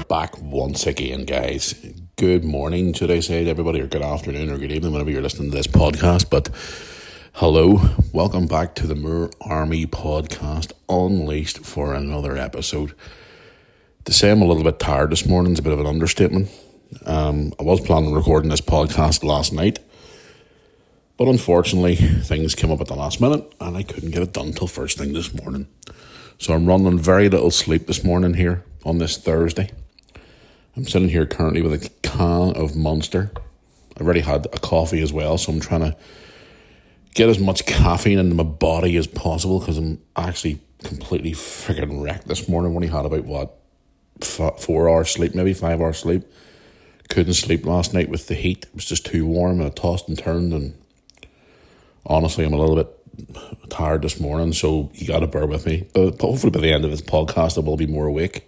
back once again, guys. Good morning, should I say, to everybody, or good afternoon, or good evening, whenever you're listening to this podcast. But hello, welcome back to the Moore Army podcast, unleashed for another episode. To say I'm a little bit tired this morning is a bit of an understatement. I was planning on recording this podcast last night, but unfortunately, things came up at the last minute, and I couldn't get it done till first thing this morning. So I'm running very little sleep this morning here on this Thursday. I'm sitting here currently with a can of Monster. I've already had a coffee as well, so I'm trying to get as much caffeine into my body as possible because I'm actually completely freaking wrecked this morning. I've only had about, 4 hours sleep, maybe 5 hours sleep. Couldn't sleep last night with the heat. It was just too warm, and I tossed and turned, and honestly, I'm a little bit tired this morning, so you got to bear with me. But hopefully by the end of this podcast, I will be more awake.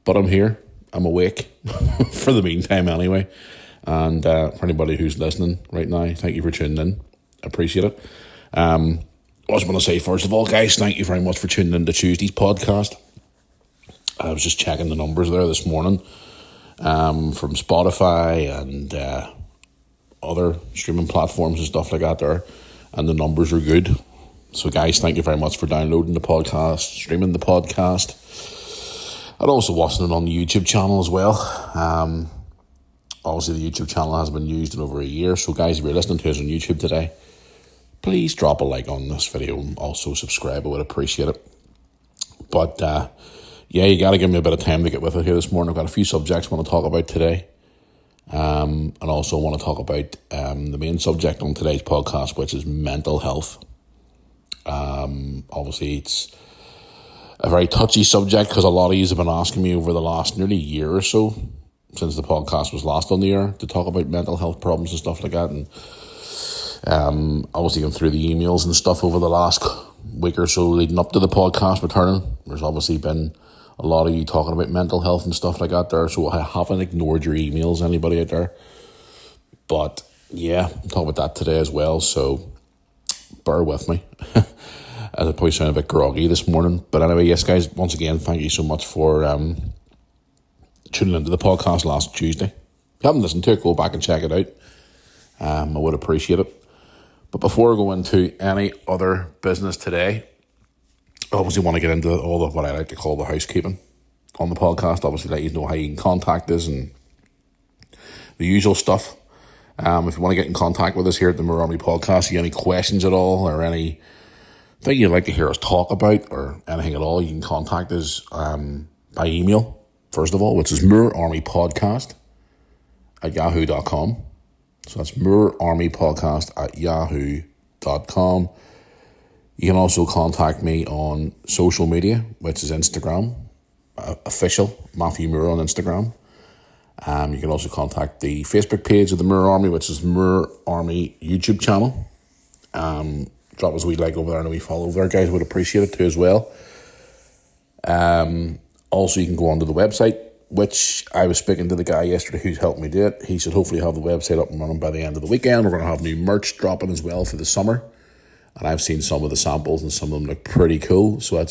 But I'm here. I'm awake for the meantime anyway. And for anybody who's listening right now, thank you for tuning in. I appreciate it. I was going to say, first of all, guys, thank you very much for tuning in to Tuesday's podcast. I was just checking the numbers there this morning from Spotify and other streaming platforms and stuff like that there, and the numbers are good. So guys, thank you very much for downloading the podcast, streaming the podcast, and also watching it on the YouTube channel as well. Obviously the YouTube channel has been used in over a year, so guys, if you're listening to us on YouTube today, please drop a like on this video and also subscribe. I would appreciate it. But yeah, you got to give me a bit of time to get with it here this morning. I've got a few subjects I want to talk about today. And also want to talk about the main subject on today's podcast, which is mental health. Obviously, it's a very touchy subject because a lot of you have been asking me over the last nearly year or so, since the podcast was last on the air, to talk about mental health problems and stuff like that. And obviously going through the emails and stuff over the last week or so leading up to the podcast returning, there's obviously been a lot of you talking about mental health and stuff like that there, so I haven't ignored your emails, anybody out there. But yeah, I'm talking about that today as well, so bear with me. As I probably sound a bit groggy this morning. But anyway, yes guys, once again, thank you so much for tuning into the podcast last Tuesday. If you haven't listened to it, go back and check it out. I would appreciate it. But before I go into any other business today, I obviously want to get into all of what I like to call the housekeeping on the podcast. Obviously, let you know how you can contact us and the usual stuff. If you want to get in contact with us here at the Moore Army Podcast, you have any questions at all or anything you'd like to hear us talk about or anything at all, you can contact us by email, first of all, which is moorearmypodcast@yahoo.com. So that's moorearmypodcast@yahoo.com. You can also contact me on social media, which is Instagram, official Matthew Moore on Instagram. You can also contact the Facebook page of the Moore Army, which is Moore Army YouTube channel. Drop us a wee like over there and a wee follow over there, guys. Would appreciate it too as well. Also, you can go onto the website, which I was speaking to the guy yesterday who's helped me do it. He should hopefully have the website up and running by the end of the weekend. We're going to have new merch dropping as well for the summer. And I've seen some of the samples and some of them look pretty cool. So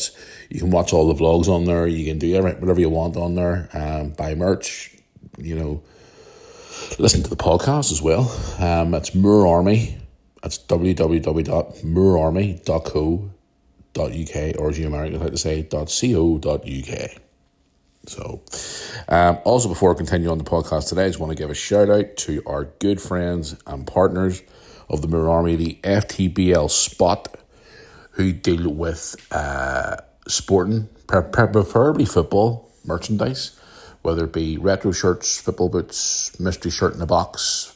you can watch all the vlogs on there. You can do whatever you want on there. Buy merch, listen to the podcast as well. It's Moore Army. That's www.moorearmy.co.uk, or as you Americans like to say, .co.uk. So, also before I continue on the podcast today, I just want to give a shout out to our good friends and partners of the Moore Army, the FTBL Spot, who deal with sporting, preferably football merchandise, whether it be retro shirts, football boots, mystery shirt in a box,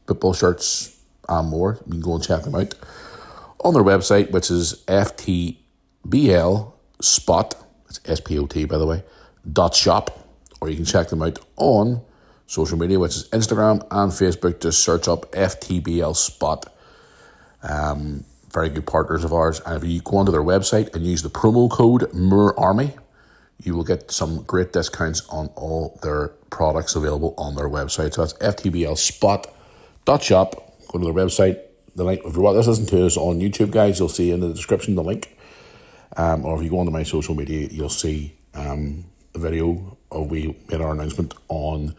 football shirts, and more. You can go and check them out on their website, which is FTBL Spot, it's SPOT by the way, .shop, or you can check them out on social media, which is Instagram and Facebook. Just search up FTBL Spot. Very good partners of ours. And if you go onto their website and use the promo code Moore Army, you will get some great discounts on all their products available on their website. So that's FTBL Spot.shop. Go to their website. The link, if you're listening to us on YouTube, guys, you'll see in the description the link. Or if you go onto my social media, you'll see a video we made our announcement on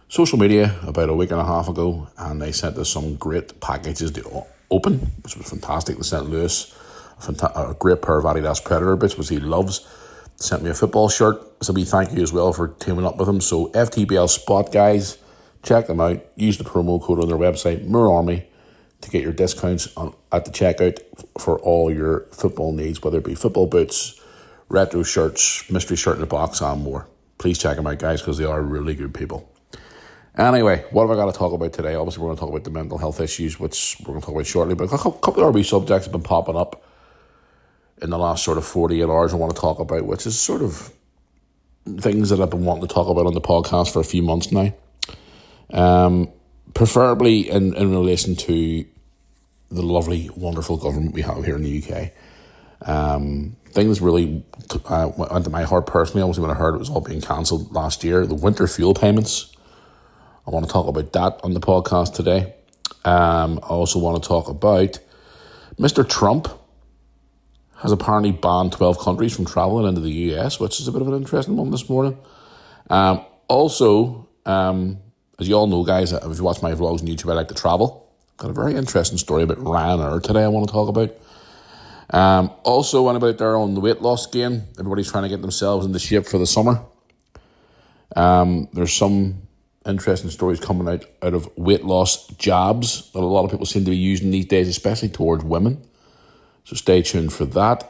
social media about a week and a half ago, and they sent us some great packages to open, which was fantastic. They sent Lewis a great pair of Adidas Predator boots, which he loves. Sent me a football shirt, so we thank you as well for teaming up with them. So FTBL Spot, guys, check them out. Use the promo code on their website, Moore Army, to get your discounts at the checkout for all your football needs, whether it be football boots, retro shirts, mystery shirt in a box, and more. Please check them out, guys, because they are really good people. Anyway, what have I got to talk about today? Obviously, we're going to talk about the mental health issues, which we're going to talk about shortly, but a couple of RB subjects have been popping up in the last sort of 48 hours I want to talk about, which is sort of things that I've been wanting to talk about on the podcast for a few months now. Preferably in relation to the lovely, wonderful government we have here in the UK. Things really went to my heart personally. Obviously, when I heard it was all being cancelled last year, the winter fuel payments. I want to talk about that on the podcast today. I also want to talk about Mr. Trump has apparently banned 12 countries from traveling into the US, which is a bit of an interesting one this morning. Also, as you all know, guys, if you watch my vlogs on YouTube, I like to travel. Got a very interesting story about Ryanair today I want to talk about. Also, anybody out there on the weight loss gain, everybody's trying to get themselves into shape for the summer. There's some interesting stories coming out of weight loss jabs that a lot of people seem to be using these days, especially towards women. So stay tuned for that.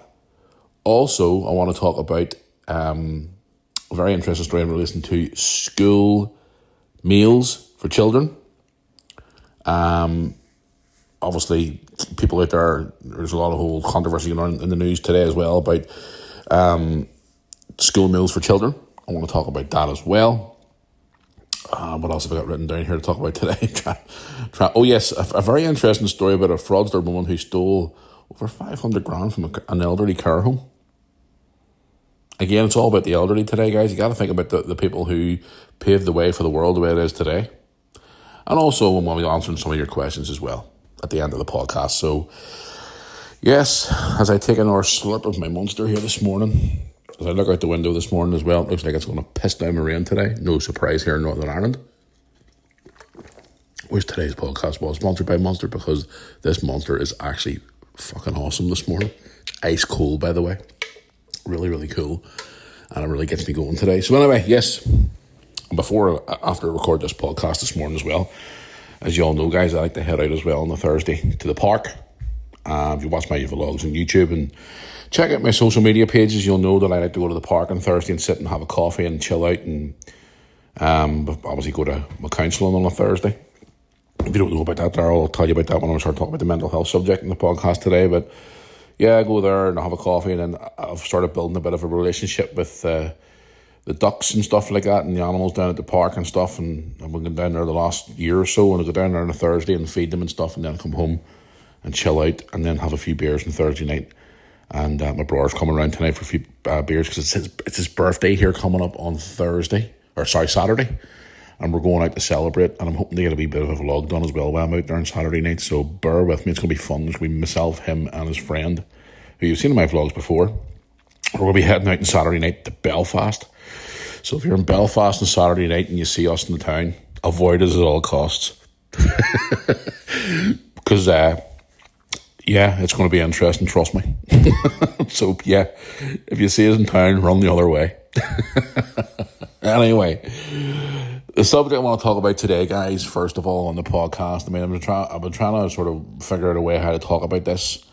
Also, I want to talk about a very interesting story in relation to school meals for children. Obviously, people out there's a lot of whole controversy going on in the news today as well about school meals for children. I want to talk about that as well. What else have I got written down here to talk about today? Oh yes, a very interesting story about a fraudster woman who stole over 500 grand from an elderly care home. Again, it's all about the elderly today, guys. You got to think about the people who paved the way for the world the way it is today. And also, I'm going to be answering some of your questions as well at the end of the podcast. So, yes, as I take another slurp of my Monster here this morning, as I look out the window this morning as well, it looks like it's going to piss down the rain today. No surprise here in Northern Ireland. Wish today's podcast was sponsored by Monster, because this Monster is actually fucking awesome this morning. Ice cold, by the way. Really, really cool. And it really gets me going today. So anyway, yes, after I record this podcast this morning as well, as you all know, guys, I like to head out as well on a Thursday to the park. If you watch my vlogs on YouTube and check out my social media pages, you'll know that I like to go to the park on Thursday and sit and have a coffee and chill out, and obviously go to my counselling on a Thursday. If you don't know about that there, I'll tell you about that when I start talking about the mental health subject in the podcast today. But yeah, I go there and I have a coffee, and then I've started building a bit of a relationship with the ducks and stuff like that, and the animals down at the park and stuff. And I've been down there the last year or so, and I go down there on a Thursday and feed them and stuff, and then come home and chill out, and then have a few beers on Thursday night. And my brother's coming around tonight for a few beers, because it's his birthday here coming up on Saturday. And we're going out to celebrate, and I'm hoping to get a wee bit of a vlog done as well while I'm out there on Saturday night, so bear with me. It's going to be fun. There's going to be myself, him, and his friend, who you've seen in my vlogs before. We're going to be heading out on Saturday night to Belfast. So if you're in Belfast on Saturday night and you see us in the town, avoid us at all costs. Because, yeah, it's going to be interesting, trust me. So, yeah, if you see us in town, run the other way. Anyway, the subject I want to talk about today, guys, first of all, on the podcast, I've been trying to sort of figure out a way how to talk about this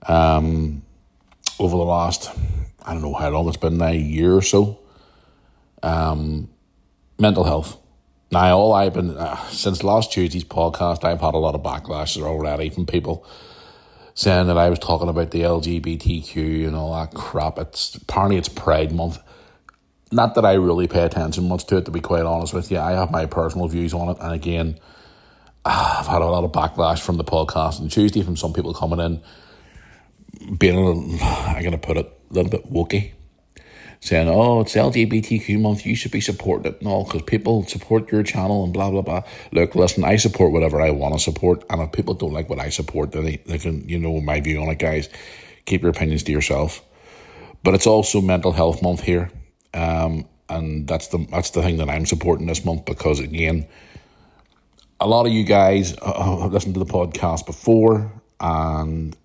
over the last, I don't know how long it's been now, a year or so. Mental health. Now, all I've been, since last Tuesday's podcast, I've had a lot of backlashes already from people saying that I was talking about the LGBTQ and all that crap. Apparently it's Pride Month. Not that I really pay attention much to it, to be quite honest with you. I have my personal views on it, and again, I've had a lot of backlash from the podcast on Tuesday from some people coming in, being a little, I'm going to put it, a little bit wokey, saying, oh, it's LGBTQ month, you should be supporting it and all, because people support your channel and blah, blah, blah. Look, listen, I support whatever I want to support, and if people don't like what I support, then they can, you know, my view on it, guys. Keep your opinions to yourself. But it's also mental health month here. and that's the thing that I'm supporting this month, because again, a lot of you guys have listened to the podcast before, and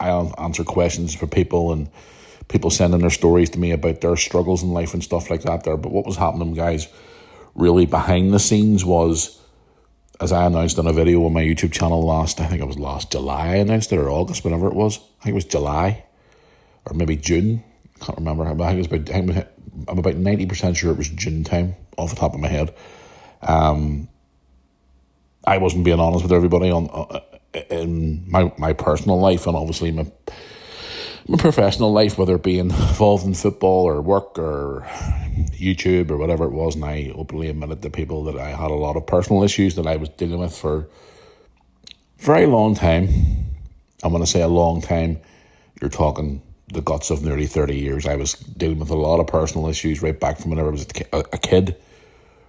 I answer questions for people, and people sending their stories to me about their struggles in life and stuff like that there. But what was happening, guys, really behind the scenes was, as I announced in a video on my YouTube channel I think it was last July I announced it, or August, whenever it was. I think it was July, or maybe June. I can't remember. I'm about 90% sure it was June time, off the top of my head. I wasn't being honest with everybody in my personal life, and obviously my professional life, whether it be involved in football or work or YouTube or whatever it was. And I openly admitted to people that I had a lot of personal issues that I was dealing with for a very long time. And when I say a long time, you're talking the guts of nearly 30 years. I was dealing with a lot of personal issues right back from whenever I was a kid,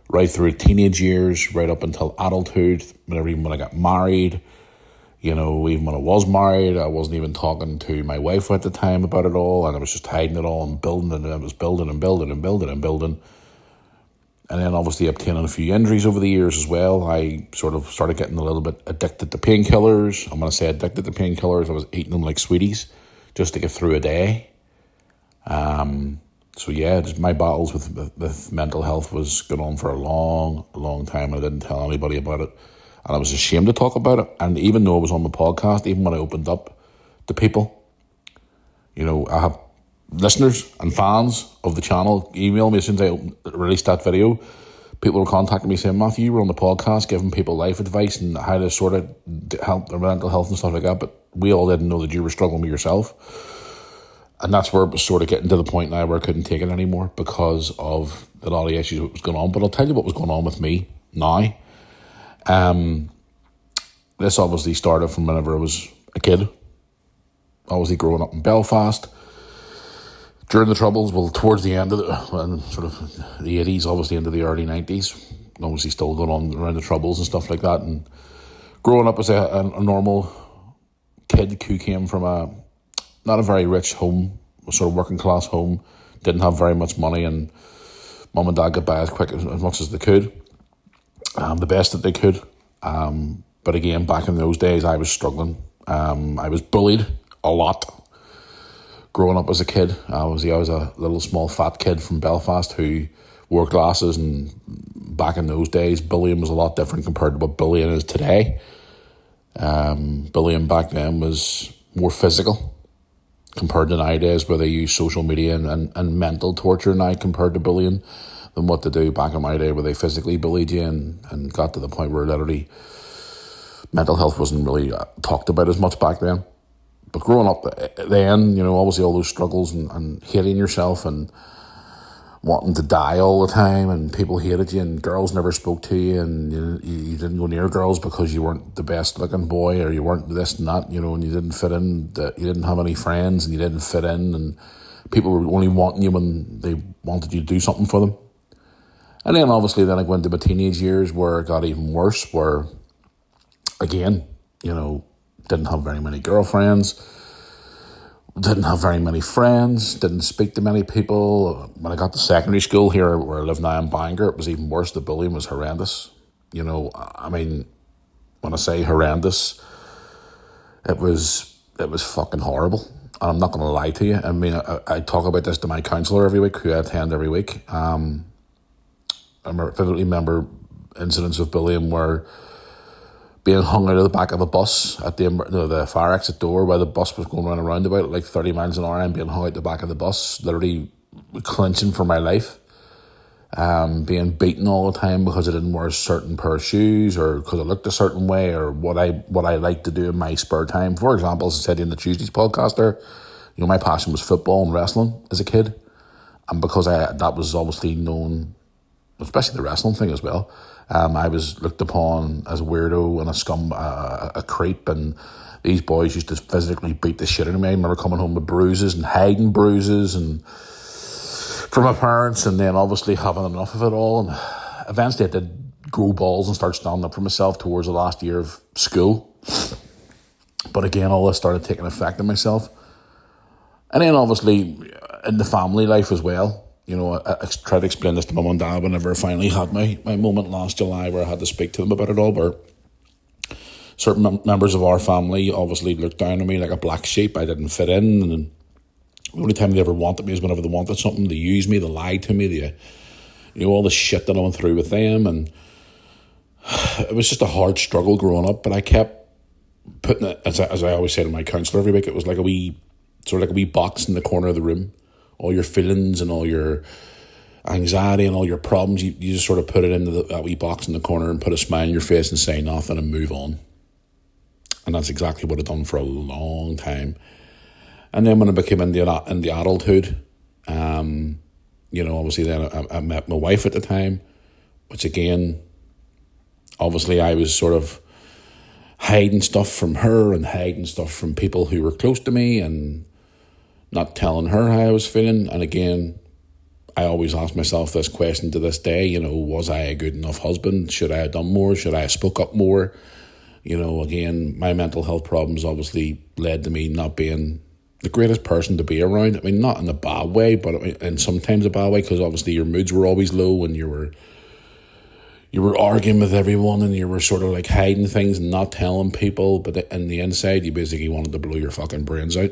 right through teenage years, right up until adulthood, even when I got married. Even when I was married, I wasn't even talking to my wife at the time about it all, and I was just hiding it all and building, and I was building and building and building and building. And then obviously obtaining a few injuries over the years as well. I sort of started getting a little bit addicted to painkillers. I'm going to say addicted to painkillers. I was eating them like sweeties just to get through a day. So yeah, just my battles with mental health was going on for a long, long time. I didn't tell anybody about it. And I was ashamed to talk about it. And even though I was on the podcast, even when I opened up to people, I have listeners and fans of the channel email me as soon as I released that video. People were contacting me saying, Matthew, you were on the podcast giving people life advice and how to sort of help their mental health and stuff like that. But we all didn't know that you were struggling with yourself. And that's where it was sort of getting to the point now where I couldn't take it anymore because of a lot of the issues that was going on. But I'll tell you what was going on with me now. This obviously started from whenever I was a kid. Obviously growing up in Belfast during the Troubles, towards the end of sort of the 80s, obviously into the early 90s, obviously still going on around the Troubles and stuff like that. And growing up as a normal kid who came from not a very rich home, sort of working class home, didn't have very much money, and mum and dad got by as much as they could, the best that they could. But again, back in those days, I was struggling. I was bullied a lot growing up as a kid. I was a little small fat kid from Belfast who wore glasses, and back in those days, bullying was a lot different compared to what bullying is today. Bullying back then was more physical compared to nowadays, where they use social media and mental torture now compared to bullying than what they do back in my day, where they physically bullied you and got to the point where literally mental health wasn't really talked about as much back then. But growing up then, obviously all those struggles and hating yourself and wanting to die all the time, and people hated you, and girls never spoke to you, and you didn't go near girls because you weren't the best looking boy, or you weren't this and that, and you didn't fit in, you didn't have any friends, and you didn't fit in, and people were only wanting you when they wanted you to do something for them. And then obviously I went into my teenage years where it got even worse, where again, didn't have very many girlfriends, didn't have very many friends, didn't speak to many people. When I got to secondary school here where I live now in Bangor, it was even worse. The bullying was horrendous. When I say horrendous, it was fucking horrible. And I'm not going to lie to you. I talk about this to my counsellor every week, who I attend every week. I vividly remember incidents of bullying where being hung out of the back of a bus at the fire exit door while the bus was going around a roundabout at like 30 miles an hour, and being hung out the back of the bus, literally clenching for my life. Being beaten all the time because I didn't wear a certain pair of shoes, or because I looked a certain way, or what I like to do in my spare time. For example, as I said in the Tuesdays podcast there, my passion was football and wrestling as a kid. And because that was obviously known, especially the wrestling thing as well, I was looked upon as a weirdo and a creep, and these boys used to physically beat the shit out of me. I remember coming home with bruises and hiding bruises and from my parents, and then obviously having enough of it all. And eventually I did grow balls and start standing up for myself towards the last year of school. But again, all this started taking effect on myself. And then obviously in the family life as well, I tried to explain this to my mum and dad whenever I finally had my moment last July where I had to speak to them about it all, where certain members of our family obviously looked down on me like a black sheep. I didn't fit in, and the only time they ever wanted me is whenever they wanted something. They used me, they lied to me, all the shit that I went through with them, and it was just a hard struggle growing up, but I kept putting it, as I always say to my counsellor every week, it was like a wee box in the corner of the room. All your feelings and all your anxiety and all your problems, you just sort of put it into that wee box in the corner and put a smile on your face and say nothing and move on. And that's exactly what I've done for a long time. And then when I became in the adulthood, obviously then I met my wife at the time, which again, obviously I was sort of hiding stuff from her and hiding stuff from people who were close to me and not telling her how I was feeling. And again, I always ask myself this question to this day, was I a good enough husband? Should I have done more? Should I have spoke up more? Again, my mental health problems obviously led to me not being the greatest person to be around. I mean, not in a bad way, but in sometimes a bad way, because obviously your moods were always low and you were arguing with everyone and you were sort of like hiding things and not telling people, but in the inside you basically wanted to blow your fucking brains out.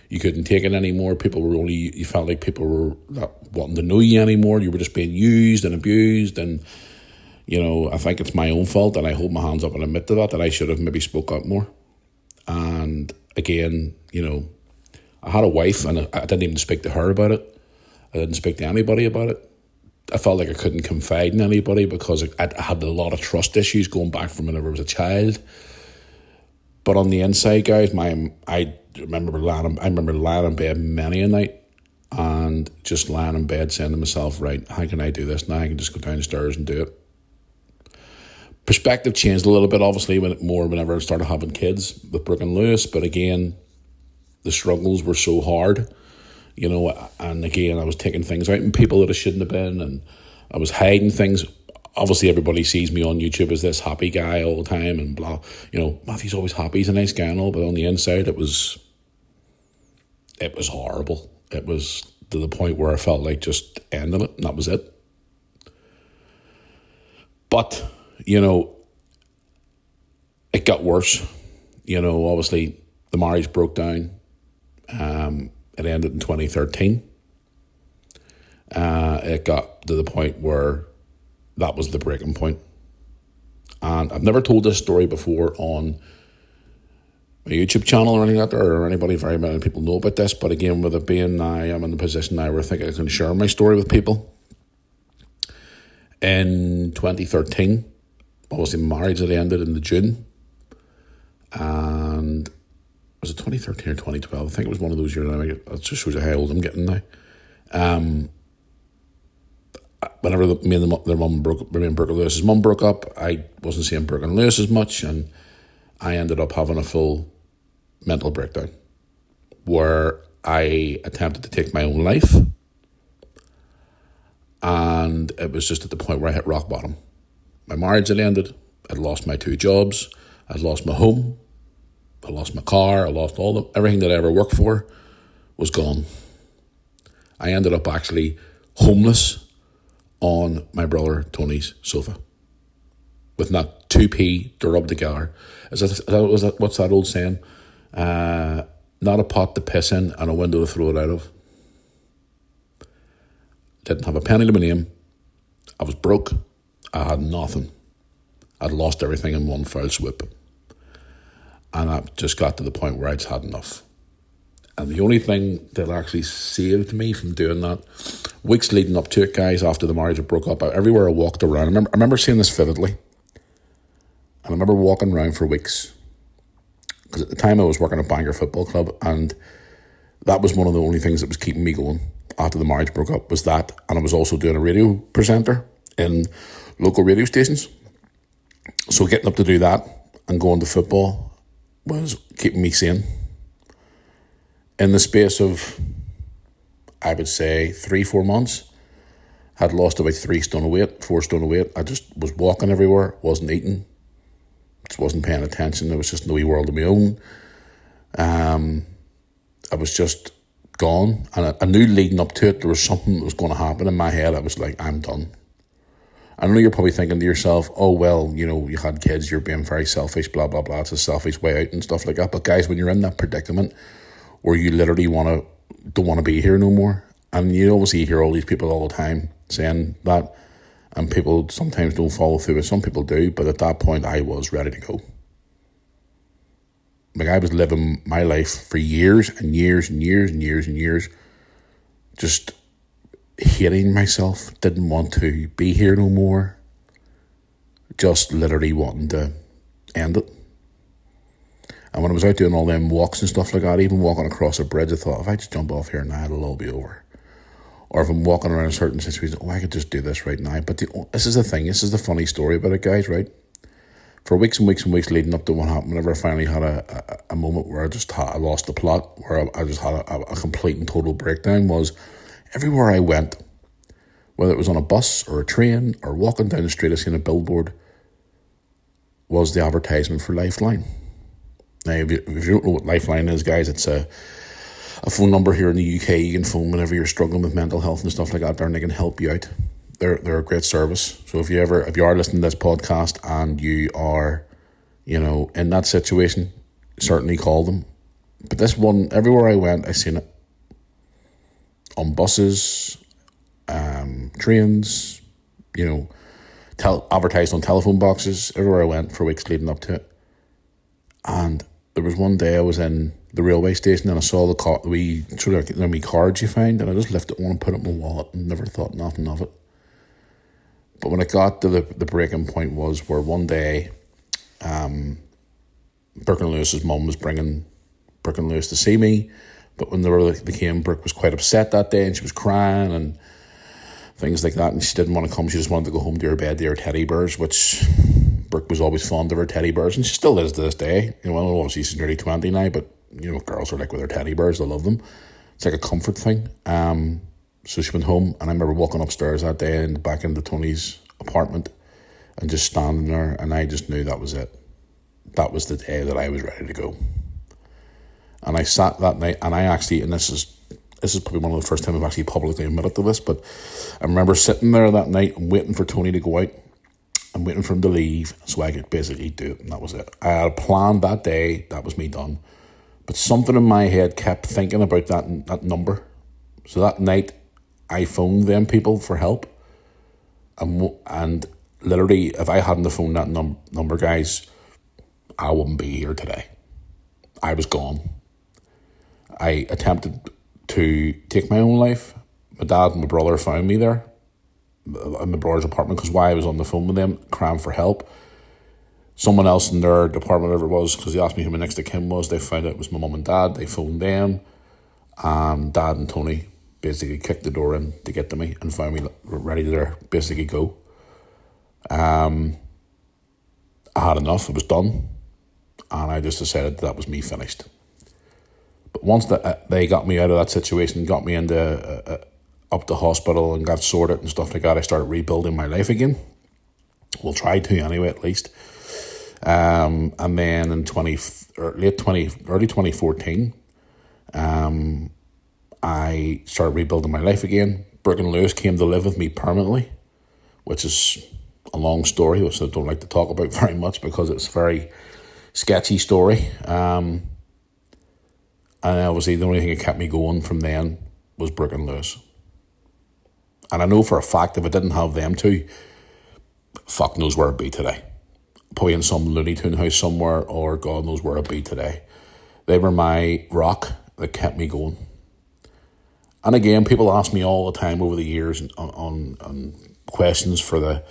You couldn't take it anymore. You felt like people were not wanting to know you anymore. You were just being used and abused, and I think it's my own fault, and I hold my hands up and admit to that I should have maybe spoke up more. And again, I had a wife and I didn't even speak to her about it. I didn't speak to anybody about it. I felt like I couldn't confide in anybody because I had a lot of trust issues going back from whenever I was a child. But on the inside, guys, I remember lying in bed many a night and just lying in bed saying to myself, right, how can I do this now? I can just go downstairs and do it. Perspective changed a little bit, obviously, whenever I started having kids with Brooke and Lewis. But again, the struggles were so hard, and again, I was taking things out on people that I shouldn't have been, and I was hiding things. Obviously, everybody sees me on YouTube as this happy guy all the time and blah. Matthew's always happy, he's a nice guy and all, but on the inside, it was horrible. It was to the point where I felt like just ending it, and that was it. But, it got worse. Obviously, the marriage broke down. It ended in 2013. It got to the point where that was the breaking point. And I've never told this story before on my YouTube channel or anything like that, or anybody, very many people know about this. But again, with it being now, I'm in the position now where I think I can share my story with people. In 2013, obviously marriage had ended in the June. And was it 2013 or 2012? I think it was one of those years. That just shows you how old I'm getting now. Whenever me and their mum Brooke and Lewis's mum broke up, I wasn't seeing Brooke and Lewis as much, and I ended up having a full mental breakdown where I attempted to take my own life, and it was just at the point where I hit rock bottom. My marriage had ended. I'd lost my 2 jobs. I'd lost my home. I lost my car. I lost everything that I ever worked for was gone. I ended up actually homeless on my brother Tony's sofa with not 2p to rub together. What's that old saying? Not a pot to piss in and a window to throw it out of. Didn't have a penny to my name. I was broke. I had nothing. I'd lost everything in one foul swoop. And I just got to the point where I just had enough. And the only thing that actually saved me from doing that, weeks leading up to it, guys, after the marriage had broke up, everywhere I walked around, I remember seeing this vividly. And I remember walking around for weeks. Because at the time I was working at Bangor Football Club, and that was one of the only things that was keeping me going after the marriage broke up, was that. And I was also doing a radio presenter in local radio stations. So getting up to do that and going to football was keeping me sane. In the space of, I would say, 3-4 months, had lost about 4 stone of weight. I just was walking everywhere, wasn't eating, just wasn't paying attention. It was just in a wee world of my own. I was just gone. And I knew leading up to it, there was something that was going to happen in my head. I was like, I'm done. I know you're probably thinking to yourself, oh, well, you had kids, you're being very selfish, blah, blah, blah. It's a selfish way out and stuff like that. But guys, when you're in that predicament where you literally don't want to be here no more, and you obviously hear all these people all the time saying that, and people sometimes don't follow through it. Some people do, but at that point, I was ready to go. Like, I was living my life for years and years and years and years and years, just hating myself, didn't want to be here no more, just literally wanting to end it. And when I was out doing all them walks and stuff like that, even walking across a bridge, I thought, if I just jump off here now, it'll all be over. Or if I'm walking around a certain situation, I could just do this right now. But this is the thing, this is the funny story about it, guys, right? For weeks and weeks and weeks leading up to what happened, whenever I finally had a moment where I lost the plot, where I just had a complete and total breakdown, was everywhere I went, whether it was on a bus or a train or walking down the street, I seen a billboard, was the advertisement for Lifeline. Now, if you don't know what Lifeline is, guys, it's a phone number here in the UK you can phone whenever you're struggling with mental health and stuff like that, and they can help you out. They're a great service. So if you are listening to this podcast and you are, in that situation, certainly call them. But this one, everywhere I went, I seen it. On buses, trains, advertised on telephone boxes, everywhere I went for weeks leading up to it. And there was one day I was in the railway station and I saw the wee cards you find, and I just lifted one and put it in my wallet and never thought nothing of it. But when it got to the breaking point was where one day Brooke and Lewis's mum was bringing Brooke and Lewis to see me, but when they came, Brooke was quite upset that day and she was crying and things like that, and she didn't want to come. She just wanted to go home to her bed to her teddy bears, which Brooke was always fond of her teddy bears, and she still is to this day. Obviously she's nearly 20 now, but girls are like with their teddy bears, they love them. It's like a comfort thing. So she went home, and I remember walking upstairs that day and back into Tony's apartment and just standing there, and I just knew that was it. That was the day that I was ready to go. And I sat that night, and I actually, and this is probably one of the first time I've actually publicly admitted to this, but I remember sitting there that night and waiting for Tony to go out and waiting for him to leave so I could basically do it, and that was it. I had planned that day, that was me done. But something in my head kept thinking about that number. So that night, I phoned them people for help. And literally, if I hadn't phoned that number, guys, I wouldn't be here today. I was gone. I attempted to take my own life. My dad and my brother found me there in my brother's apartment, because while I was on the phone with them crying for help, someone else in their department, whatever it was, because they asked me who my next of kin was, they found out it was my mum and dad. They phoned them, and Dad and Tony basically kicked the door in to get to me and found me ready to basically go. I had enough, it was done, and I just decided that was me finished. But once they got me out of that situation, got me into up the hospital and got sorted and stuff like that, I started rebuilding my life again. We'll try to anyway, at least. And then in early 2014, I started rebuilding my life again. Brooke and Lewis came to live with me permanently, which is a long story, which I don't like to talk about very much because it's a very sketchy story. And obviously the only thing that kept me going from then was Brooke and Lewis. And I know for a fact if I didn't have them two, fuck knows where I'd be today. Probably in some Looney Tune house somewhere, or God knows where I'd be today. They were my rock that kept me going. And again, people ask me all the time over the years on questions for the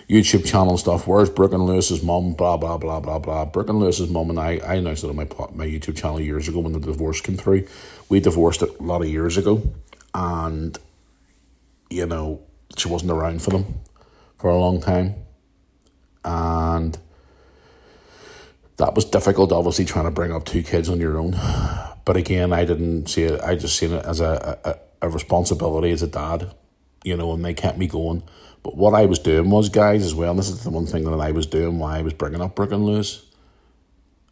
YouTube channel and stuff, where's Brooke and Lewis's mum, blah, blah, blah, blah, blah. Brooke and Lewis's mum and I announced it on my YouTube channel years ago when the divorce came through. We divorced it a lot of years ago, and, she wasn't around for them for a long time. And that was difficult, obviously, trying to bring up two kids on your own. But again, I didn't see it. I just seen it as a responsibility as a dad, and they kept me going. But what I was doing was, guys, as well, and this is the one thing that I was doing while I was bringing up Brooke and Lewis,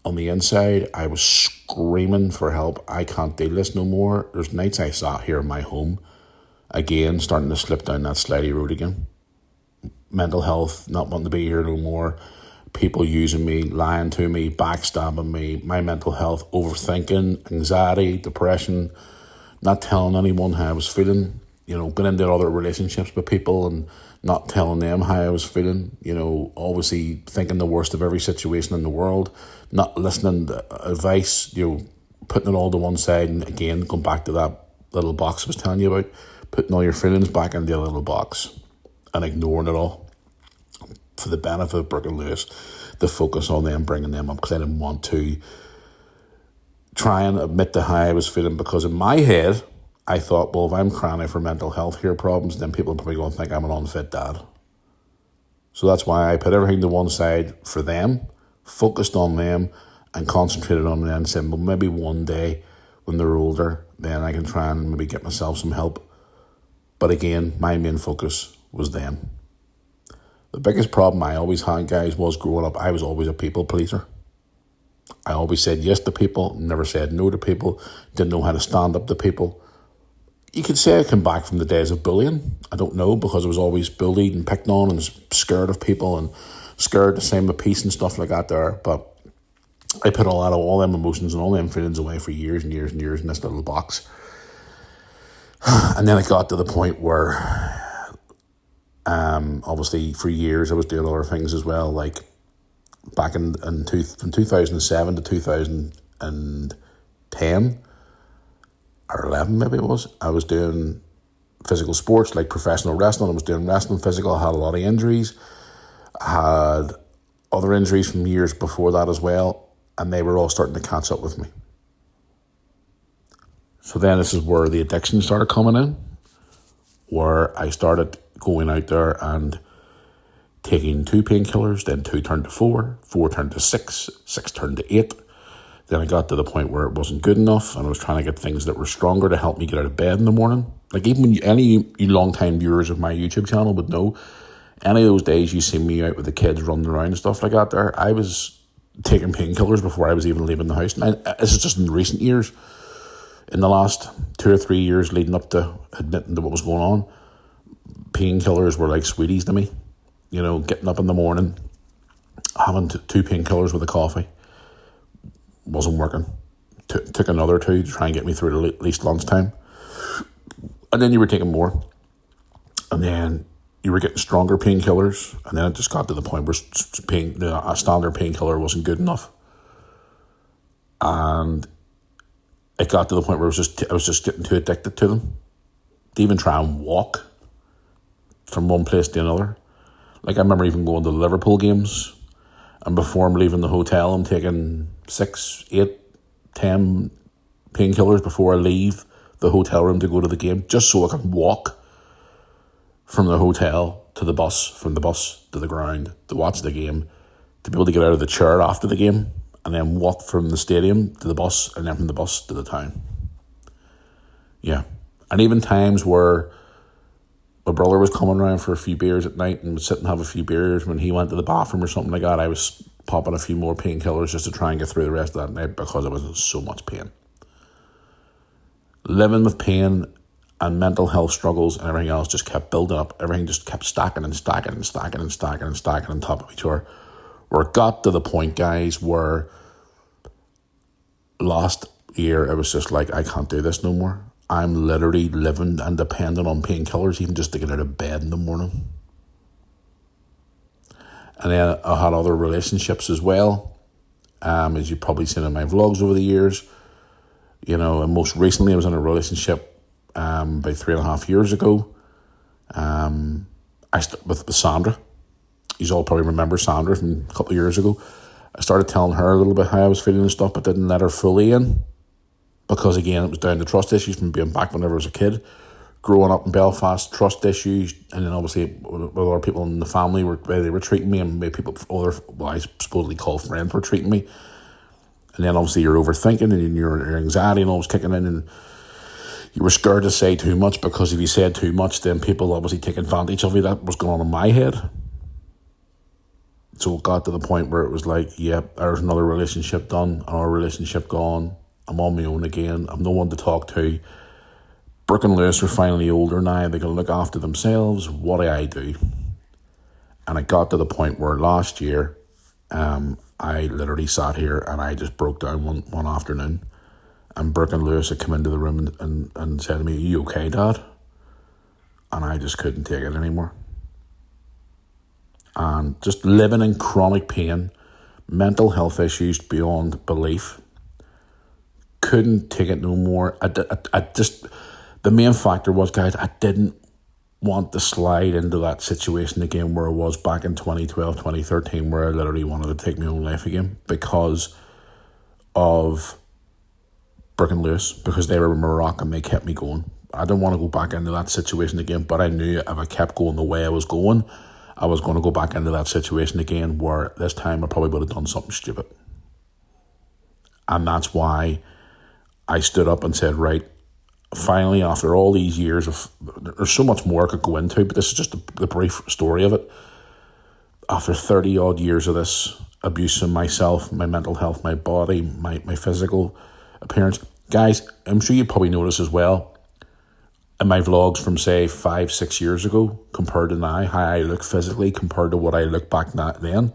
On the inside, I was screaming for help. I can't do this no more. There's nights I sat here in my home, again, starting to slip down that slidey road again. Mental health, not wanting to be here no more. People using me, lying to me, backstabbing me. My mental health, overthinking, anxiety, depression, not telling anyone how I was feeling. Going into other relationships with people and not telling them how I was feeling. Obviously thinking the worst of every situation in the world, not listening to advice, putting it all to one side, and again, going back to that little box I was telling you about, putting all your feelings back into a little box and ignoring it all for the benefit of Brooke and Lewis, to focus on them, bringing them up, because I didn't want to try and admit to how I was feeling, because in my head, I thought, well, if I'm crying out for mental health care problems, then people are probably going to think I'm an unfit dad. So that's why I put everything to one side for them, focused on them, and concentrated on them, and said, well, maybe one day when they're older, then I can try and maybe get myself some help. But again, my main focus was them. The biggest problem I always had, guys, was growing up, I was always a people pleaser. I always said yes to people, never said no to people, didn't know how to stand up to people. You could say I came back from the days of bullying. I don't know, because I was always bullied and picked on and scared of people and scared to say my piece and stuff like that there. But I put a lot of all them emotions and all them feelings away for years and years and years in this little box. And then it got to the point where, obviously for years I was doing other things as well, like back from 2007 to 2010, or 11 maybe it was, I was doing physical sports like professional wrestling. I was doing wrestling physical. I had a lot of injuries. I had other injuries from years before that as well, and they were all starting to catch up with me. So then this is where the addiction started coming in, where I started going out there and taking 2 painkillers, then 2 turned to 4, 4 turned to 6, 6 turned to 8. Then I got to the point where it wasn't good enough, and I was trying to get things that were stronger to help me get out of bed in the morning. Like, even when any long-time viewers of my YouTube channel would know, any of those days you see me out with the kids running around and stuff like that there, I was taking painkillers before I was even leaving the house. And this is just in recent years. In the last 2 or 3 years leading up to admitting to what was going on, painkillers were like sweeties to me. Getting up in the morning, having 2 painkillers with a coffee, wasn't working. Took another 2 to try and get me through to at least lunchtime. And then you were taking more. And then you were getting stronger painkillers. And then it just got to the point where a standard painkiller wasn't good enough. And it got to the point where I was just getting too addicted to them. To even try and walk from one place to another. Like, I remember even going to the Liverpool games, and before I'm leaving the hotel, I'm taking 6, 8, 10 painkillers before I leave the hotel room to go to the game, just so I can walk from the hotel to the bus, from the bus to the ground, to watch the game, to be able to get out of the chair after the game, and then walk from the stadium to the bus, and then from the bus to the town. Yeah. And even times where my brother was coming around for a few beers at night and would sit and have a few beers when he went to the bathroom or something like that, I was popping a few more painkillers just to try and get through the rest of that night, because I was in so much pain. Living with pain and mental health struggles and everything else just kept building up. Everything just kept stacking and stacking and stacking and stacking and stacking on top of each other. Where it got to the point, guys, where last year it was just like, I can't do this no more. I'm literally living and dependent on painkillers even just to get out of bed in the morning. And then I had other relationships as well, as you've probably seen in my vlogs over the years. And most recently I was in a relationship about 3.5 years ago. With Sandra. You all probably remember Sandra from a couple of years ago. I started telling her a little bit how I was feeling and stuff, but didn't let her fully in. Because again, it was down to trust issues from being back whenever I was a kid. Growing up in Belfast, trust issues, and then obviously with other people in the family, way they were treating me, and people, I supposedly call friends, were treating me. And then obviously you're overthinking, and your anxiety and all was kicking in, and you were scared to say too much, because if you said too much, then people obviously take advantage of you. That was going on in my head. So it got to the point where it was like, yep, there's another relationship done, another relationship gone. I'm on my own again. I'm no one to talk to. Brooke and Lewis are finally older now. They can look after themselves. What do I do? And it got to the point where last year, I literally sat here and I just broke down one afternoon. And Brooke and Lewis had come into the room and said to me, "Are you okay, Dad?" And I just couldn't take it anymore. And just living in chronic pain, mental health issues beyond belief. Couldn't take it no more. I just, the main factor was, guys, I didn't want to slide into that situation again where I was back in 2012, 2013, where I literally wanted to take my own life again because of Brooke and Lewis, because they were my rock and they kept me going. I didn't want to go back into that situation again, but I knew if I kept going the way I was going to go back into that situation again where this time I probably would have done something stupid. And that's why I stood up and said, right, finally, after all these years of, there's so much more I could go into, but this is just the brief story of it. After 30 odd years of this abuse in myself, my mental health, my body, my physical appearance, guys, I'm sure you probably notice as well, in my vlogs from say 5-6 years ago compared to now, how I look physically compared to what I look back then.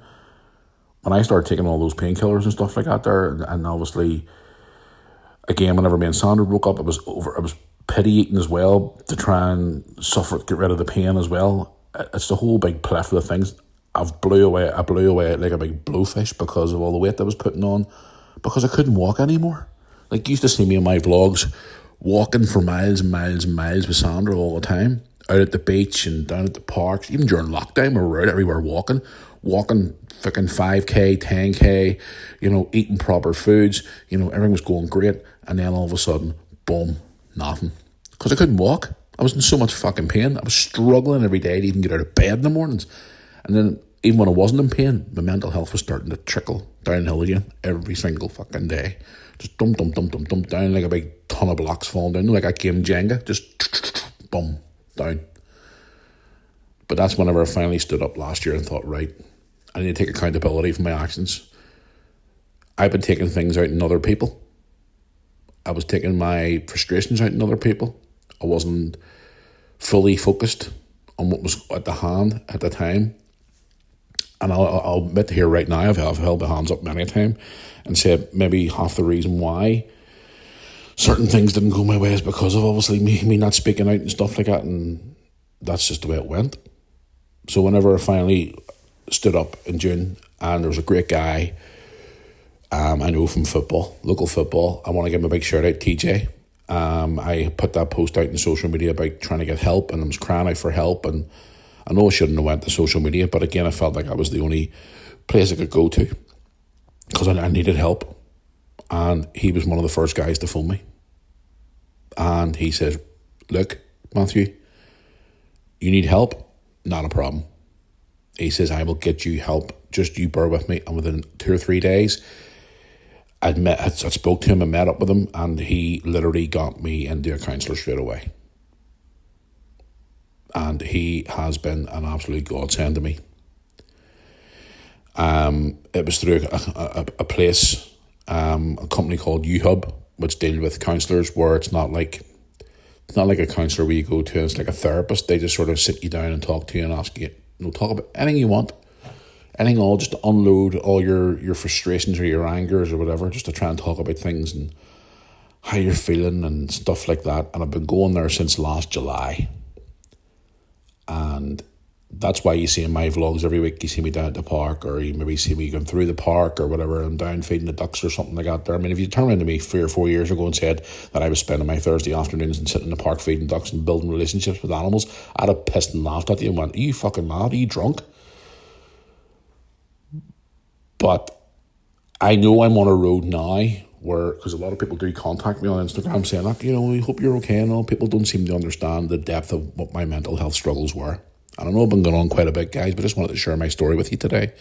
When I started taking all those painkillers and stuff like that there, and obviously, again, whenever me and Sandra broke up, I was pity eating as well to try and get rid of the pain as well. It's the whole big plethora of things. I blew away like a big blowfish because of all the weight I was putting on, because I couldn't walk anymore. Like, you used to see me in my vlogs walking for miles and miles and miles with Sandra all the time, out at the beach and down at the parks. Even during lockdown, we were out everywhere walking fucking 5K, 10K, eating proper foods, everything was going great. And then all of a sudden, boom, nothing. Because I couldn't walk. I was in so much fucking pain. I was struggling every day to even get out of bed in the mornings. And then even when I wasn't in pain, my mental health was starting to trickle downhill again every single fucking day. Just dump down like a big ton of blocks falling down, like a game Jenga, just boom, down. But that's whenever I finally stood up last year and thought, right, I need to take accountability for my actions. I've been taking things out in other people. I was taking my frustrations out in other people. I wasn't fully focused on what was at the hand at the time. And I'll admit here right now, I've held my hands up many a time and said maybe half the reason why certain things didn't go my way is because of obviously me not speaking out and stuff like that, and that's just the way it went. So whenever I finally stood up in June, and there was a great guy I know from football, local football, I want to give him a big shout out, TJ. I put that post out in social media about trying to get help, and I was crying out for help, and I know I shouldn't have went to social media, but again, I felt like I was the only place I could go to because I needed help. And he was one of the first guys to phone me. And he says, look, Matthew, you need help? Not a problem. He says, I will get you help. Just you bear with me. And within 2 or 3 days, I spoke to him, I met up with him, and he literally got me into a counsellor straight away. And he has been an absolute godsend to me. It was through a place, a company called UHub, which deal with counsellors, where it's not like a counsellor where you go to, it's like a therapist. They just sort of sit you down and talk to you and ask you, talk about anything you want. Anything all, just to unload all your frustrations or your angers or whatever, just to try and talk about things and how you're feeling and stuff like that. And I've been going there since last July. And that's why you see in my vlogs every week, you see me down at the park, or you maybe see me going through the park or whatever, I'm down feeding the ducks or something like that there. I mean, if you turned around to me 3 or 4 years ago and said that I was spending my Thursday afternoons and sitting in the park feeding ducks and building relationships with animals, I'd have pissed and laughed at you and went, are you fucking mad? Are you drunk? But I know I'm on a road now where, because a lot of people do contact me on Instagram saying, like, we hope you're okay and all. People don't seem to understand the depth of what my mental health struggles were. And I know I've been going on quite a bit, guys, but I just wanted to share my story with you today.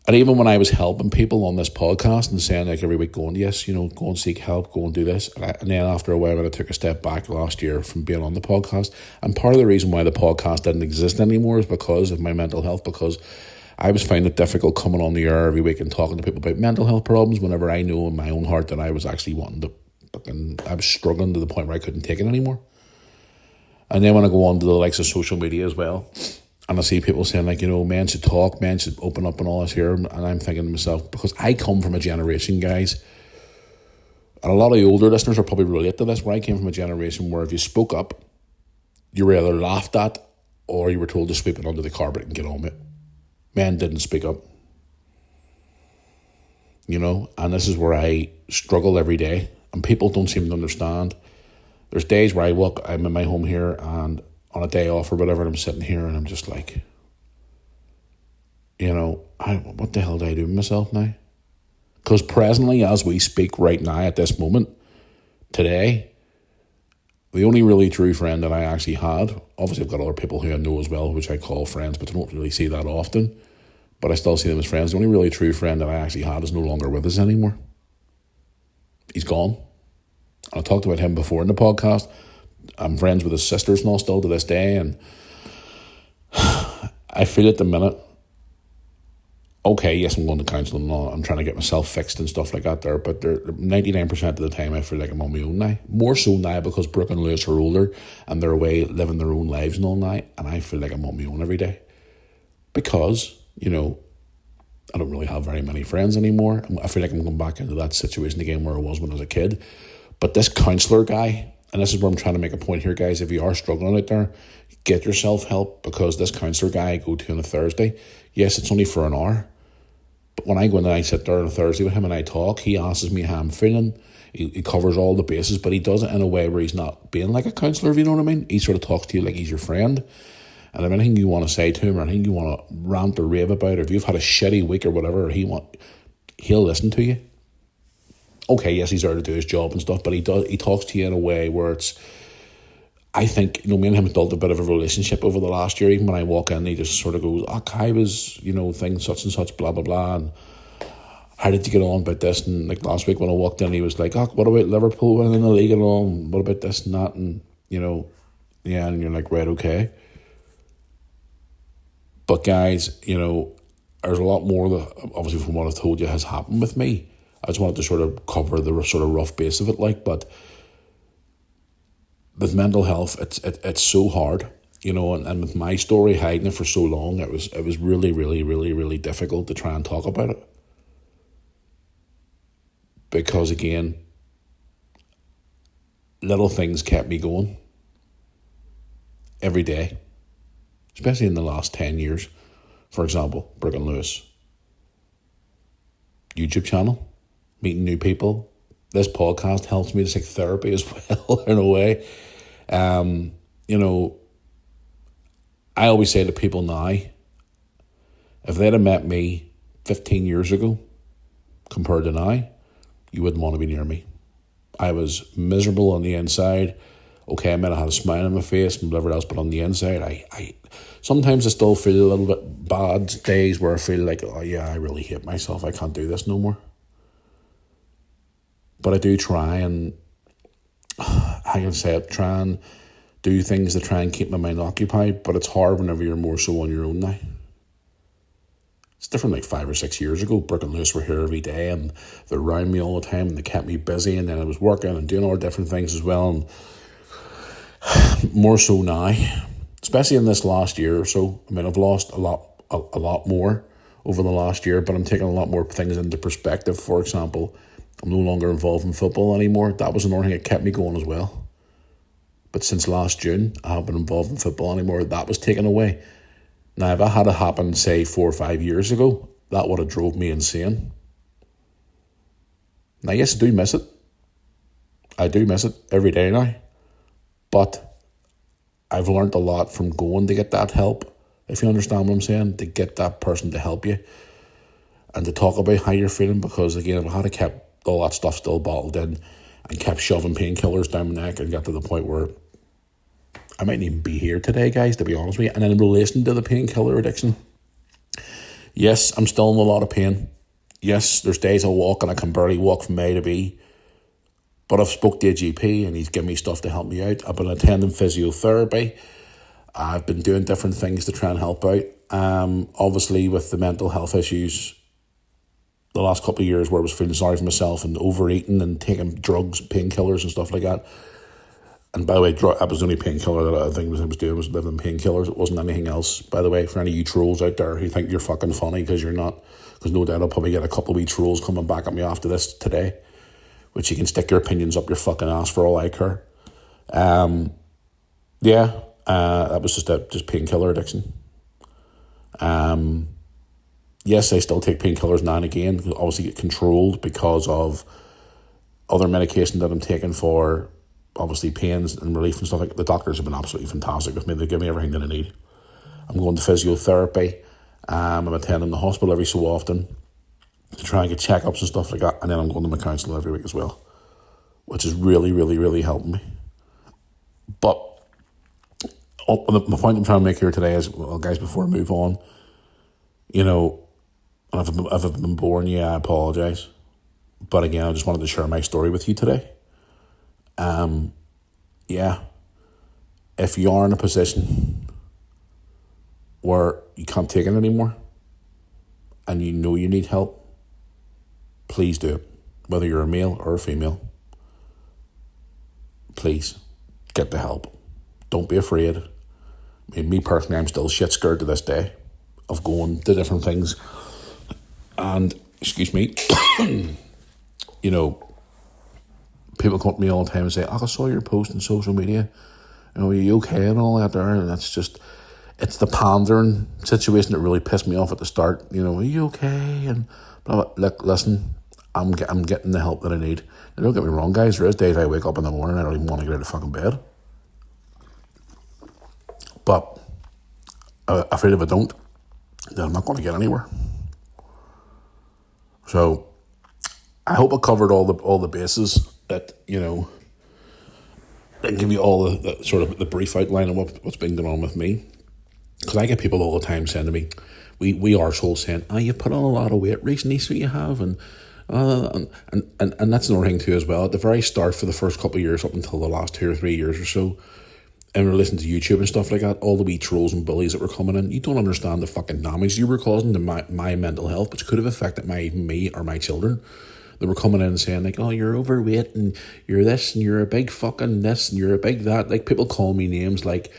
And even when I was helping people on this podcast and saying, like, every week going, yes, go and seek help, go and do this. And then after a while, when I took a step back last year from being on the podcast, and part of the reason why the podcast didn't exist anymore is because of my mental health, because I was finding it difficult coming on the air every week and talking to people about mental health problems whenever I knew in my own heart that I was actually I was struggling to the point where I couldn't take it anymore. And then when I go on to the likes of social media as well, and I see people saying like, men should talk, men should open up and all this here, and I'm thinking to myself, because I come from a generation, guys, and a lot of the older listeners will probably relate to this, where I came from a generation where if you spoke up, you were either laughed at or you were told to sweep it under the carpet and get on with it. Men didn't speak up. And this is where I struggle every day, and people don't seem to understand. There's days where I'm in my home here, and on a day off or whatever, and I'm sitting here and I'm just like, what the hell do I do with myself now? Because presently, as we speak right now at this moment, today, the only really true friend that I actually had, obviously I've got other people who I know as well, which I call friends, but I don't really see that often, but I still see them as friends. The only really true friend that I actually had is no longer with us anymore. He's gone. I talked about him before in the podcast. I'm friends with his sisters and all still to this day, and I feel at the minute, okay, yes, I'm going to counselling and all, I'm trying to get myself fixed and stuff like that there, but 99% of the time I feel like I'm on my own now. More so now because Brooke and Lewis are older and they're away living their own lives and all now, and I feel like I'm on my own every day. Because, I don't really have very many friends anymore. I feel like I'm going back into that situation again where I was when I was a kid. But this counsellor guy, and this is where I'm trying to make a point here, guys, if you are struggling out there, get yourself help, because this counsellor guy I go to on a Thursday, yes, it's only for an hour, but when I go in and I sit there on a Thursday with him and I talk, he asks me how I'm feeling. He covers all the bases, but he does it in a way where he's not being like a counsellor, if you know what I mean. He sort of talks to you like he's your friend. And if anything you want to say to him, or anything you want to rant or rave about, or if you've had a shitty week or whatever, he'll listen to you. Okay, yes, he's there to do his job and stuff, but he talks to you in a way where it's, I think, me and him have built a bit of a relationship over the last year. Even when I walk in, he just sort of goes, Kai was, thing such and such, blah, blah, blah, and how did you get on about this? And like last week when I walked in, he was like, what about Liverpool winning the league and all? What about this and that? And, yeah, and you're like, right, okay. But guys, there's a lot more that, obviously from what I've told you, has happened with me. I just wanted to sort of cover the sort of rough base of it, but with mental health, it's so hard, and with my story, hiding it for so long, it was really, really, really, really difficult to try and talk about it. Because again, little things kept me going every day, especially in the last 10 years. For example, Brooke and Lewis, YouTube channel, meeting new people. This podcast helps me. It's like therapy as well, in a way. I always say to people now, if they'd have met me 15 years ago compared to now, you wouldn't want to be near me. I was miserable on the inside. Okay, I might have had a smile on my face and whatever else, but on the inside, I sometimes I still feel a little bit bad days where I feel like, oh yeah, I really hate myself. I can't do this no more. But I do try and, try and do things to try and keep my mind occupied, but it's hard whenever you're more so on your own now. It's different like 5 or 6 years ago. Brooke and Lewis were here every day and they're around me all the time and they kept me busy, and then I was working and doing all different things as well. And more so now, especially in this last year or so. I mean, I've lost a lot more over the last year, but I'm taking a lot more things into perspective. For example, I'm no longer involved in football anymore. That was another thing that kept me going as well. But since last June, I haven't been involved in football anymore. That was taken away. Now, if that had happened, say, 4 or 5 years ago, that would have drove me insane. Now, yes, I do miss it. I do miss it every day now. But I've learned a lot from going to get that help, if you understand what I'm saying, to get that person to help you and to talk about how you're feeling. Because, again, if I had kept all that stuff still bottled in and kept shoving painkillers down my neck and got to the point where I mightn't even be here today, guys, to be honest with you. And then in relation to the painkiller addiction, yes, I'm still in a lot of pain. Yes, there's days I walk and I can barely walk from A to B. But I've spoke to a GP and he's given me stuff to help me out. I've been attending physiotherapy. I've been doing different things to try and help out. Obviously, with the mental health issues, the last couple of years where I was feeling sorry for myself and overeating and taking drugs, painkillers and stuff like that. And by the way, that was the only painkiller that I think I was doing, was living painkillers. It wasn't anything else, by the way, for any of you trolls out there who think you're fucking funny because you're not. Because no doubt I'll probably get a couple of wee trolls coming back at me after this today, which you can stick your opinions up your fucking ass for all I care. That was just painkiller addiction. Yes, I still take painkillers now and again. Obviously get controlled because of other medication that I'm taking for obviously pains and relief and stuff like that. The doctors have been absolutely fantastic with me. They give me everything that I need. I'm going to physiotherapy. I'm attending the hospital every so often to try and get checkups and stuff like that. And then I'm going to my counsellor every week as well, which is really, really, really helping me. But the point I'm trying to make here today is, well, guys, before I move on, you know, if I've been boring you, I apologise. But again, I just wanted to share my story with you today. If you are in a position where you can't take it anymore and you know you need help, please do it. Whether you're a male or a female, please get the help. Don't be afraid. I mean, me personally, I'm still shit scared to this day of going to different things. And, excuse me, you know, people come up to me all the time and say, I saw your post on social media. You know, are you okay and all that there? And that's just, it's the pandering situation that really pissed me off at the start. You know, are you okay? And blah, blah. Look, listen, I'm getting the help that I need. Now, don't get me wrong, guys. There is days I wake up in the morning and I don't even want to get out of fucking bed. But I'm afraid if I don't, then I'm not going to get anywhere. So I hope I covered all the bases that, you know, and give you all the sort of the brief outline of what's been going on with me. Because I get people all the time saying to me, we are so saying, you've put on a lot of weight recently, so you have, and that's another thing too as well. At the very start, for the first couple of years, up until the last 2 or 3 years or so, and we're listening to YouTube and stuff like that, all the wee trolls and bullies that were coming in, you don't understand the fucking damage you were causing to my mental health, which could have affected me or my children. They were coming in and saying, like, you're overweight and you're this and you're a big fucking this and you're a big that. Like, people call me names like,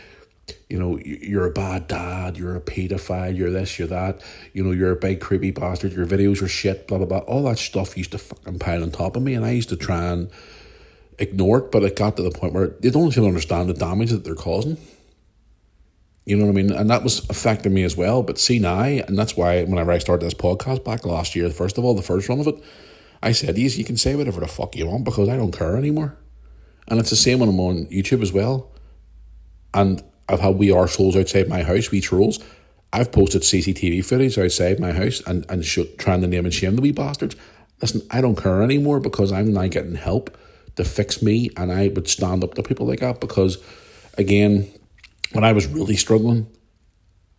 you know, you're a bad dad, you're a paedophile, you're this, you're that, you know, you're a big creepy bastard, your videos are shit, blah, blah, blah. All that stuff used to fucking pile on top of me, and I used to try and ignore it, but it got to the point where they don't even understand the damage that they're causing. You know what I mean? And that was affecting me as well. But see now, and that's why whenever I started this podcast back last year, first of all, the first run of it, I said, yes, you can say whatever the fuck you want because I don't care anymore. And it's the same when I'm on YouTube as well. And I've had wee arseholes outside my house, wee trolls. I've posted CCTV footage outside my house and trying to name and shame the wee bastards. Listen, I don't care anymore because I'm now getting help to fix me, and I would stand up to people like that because, again, when I was really struggling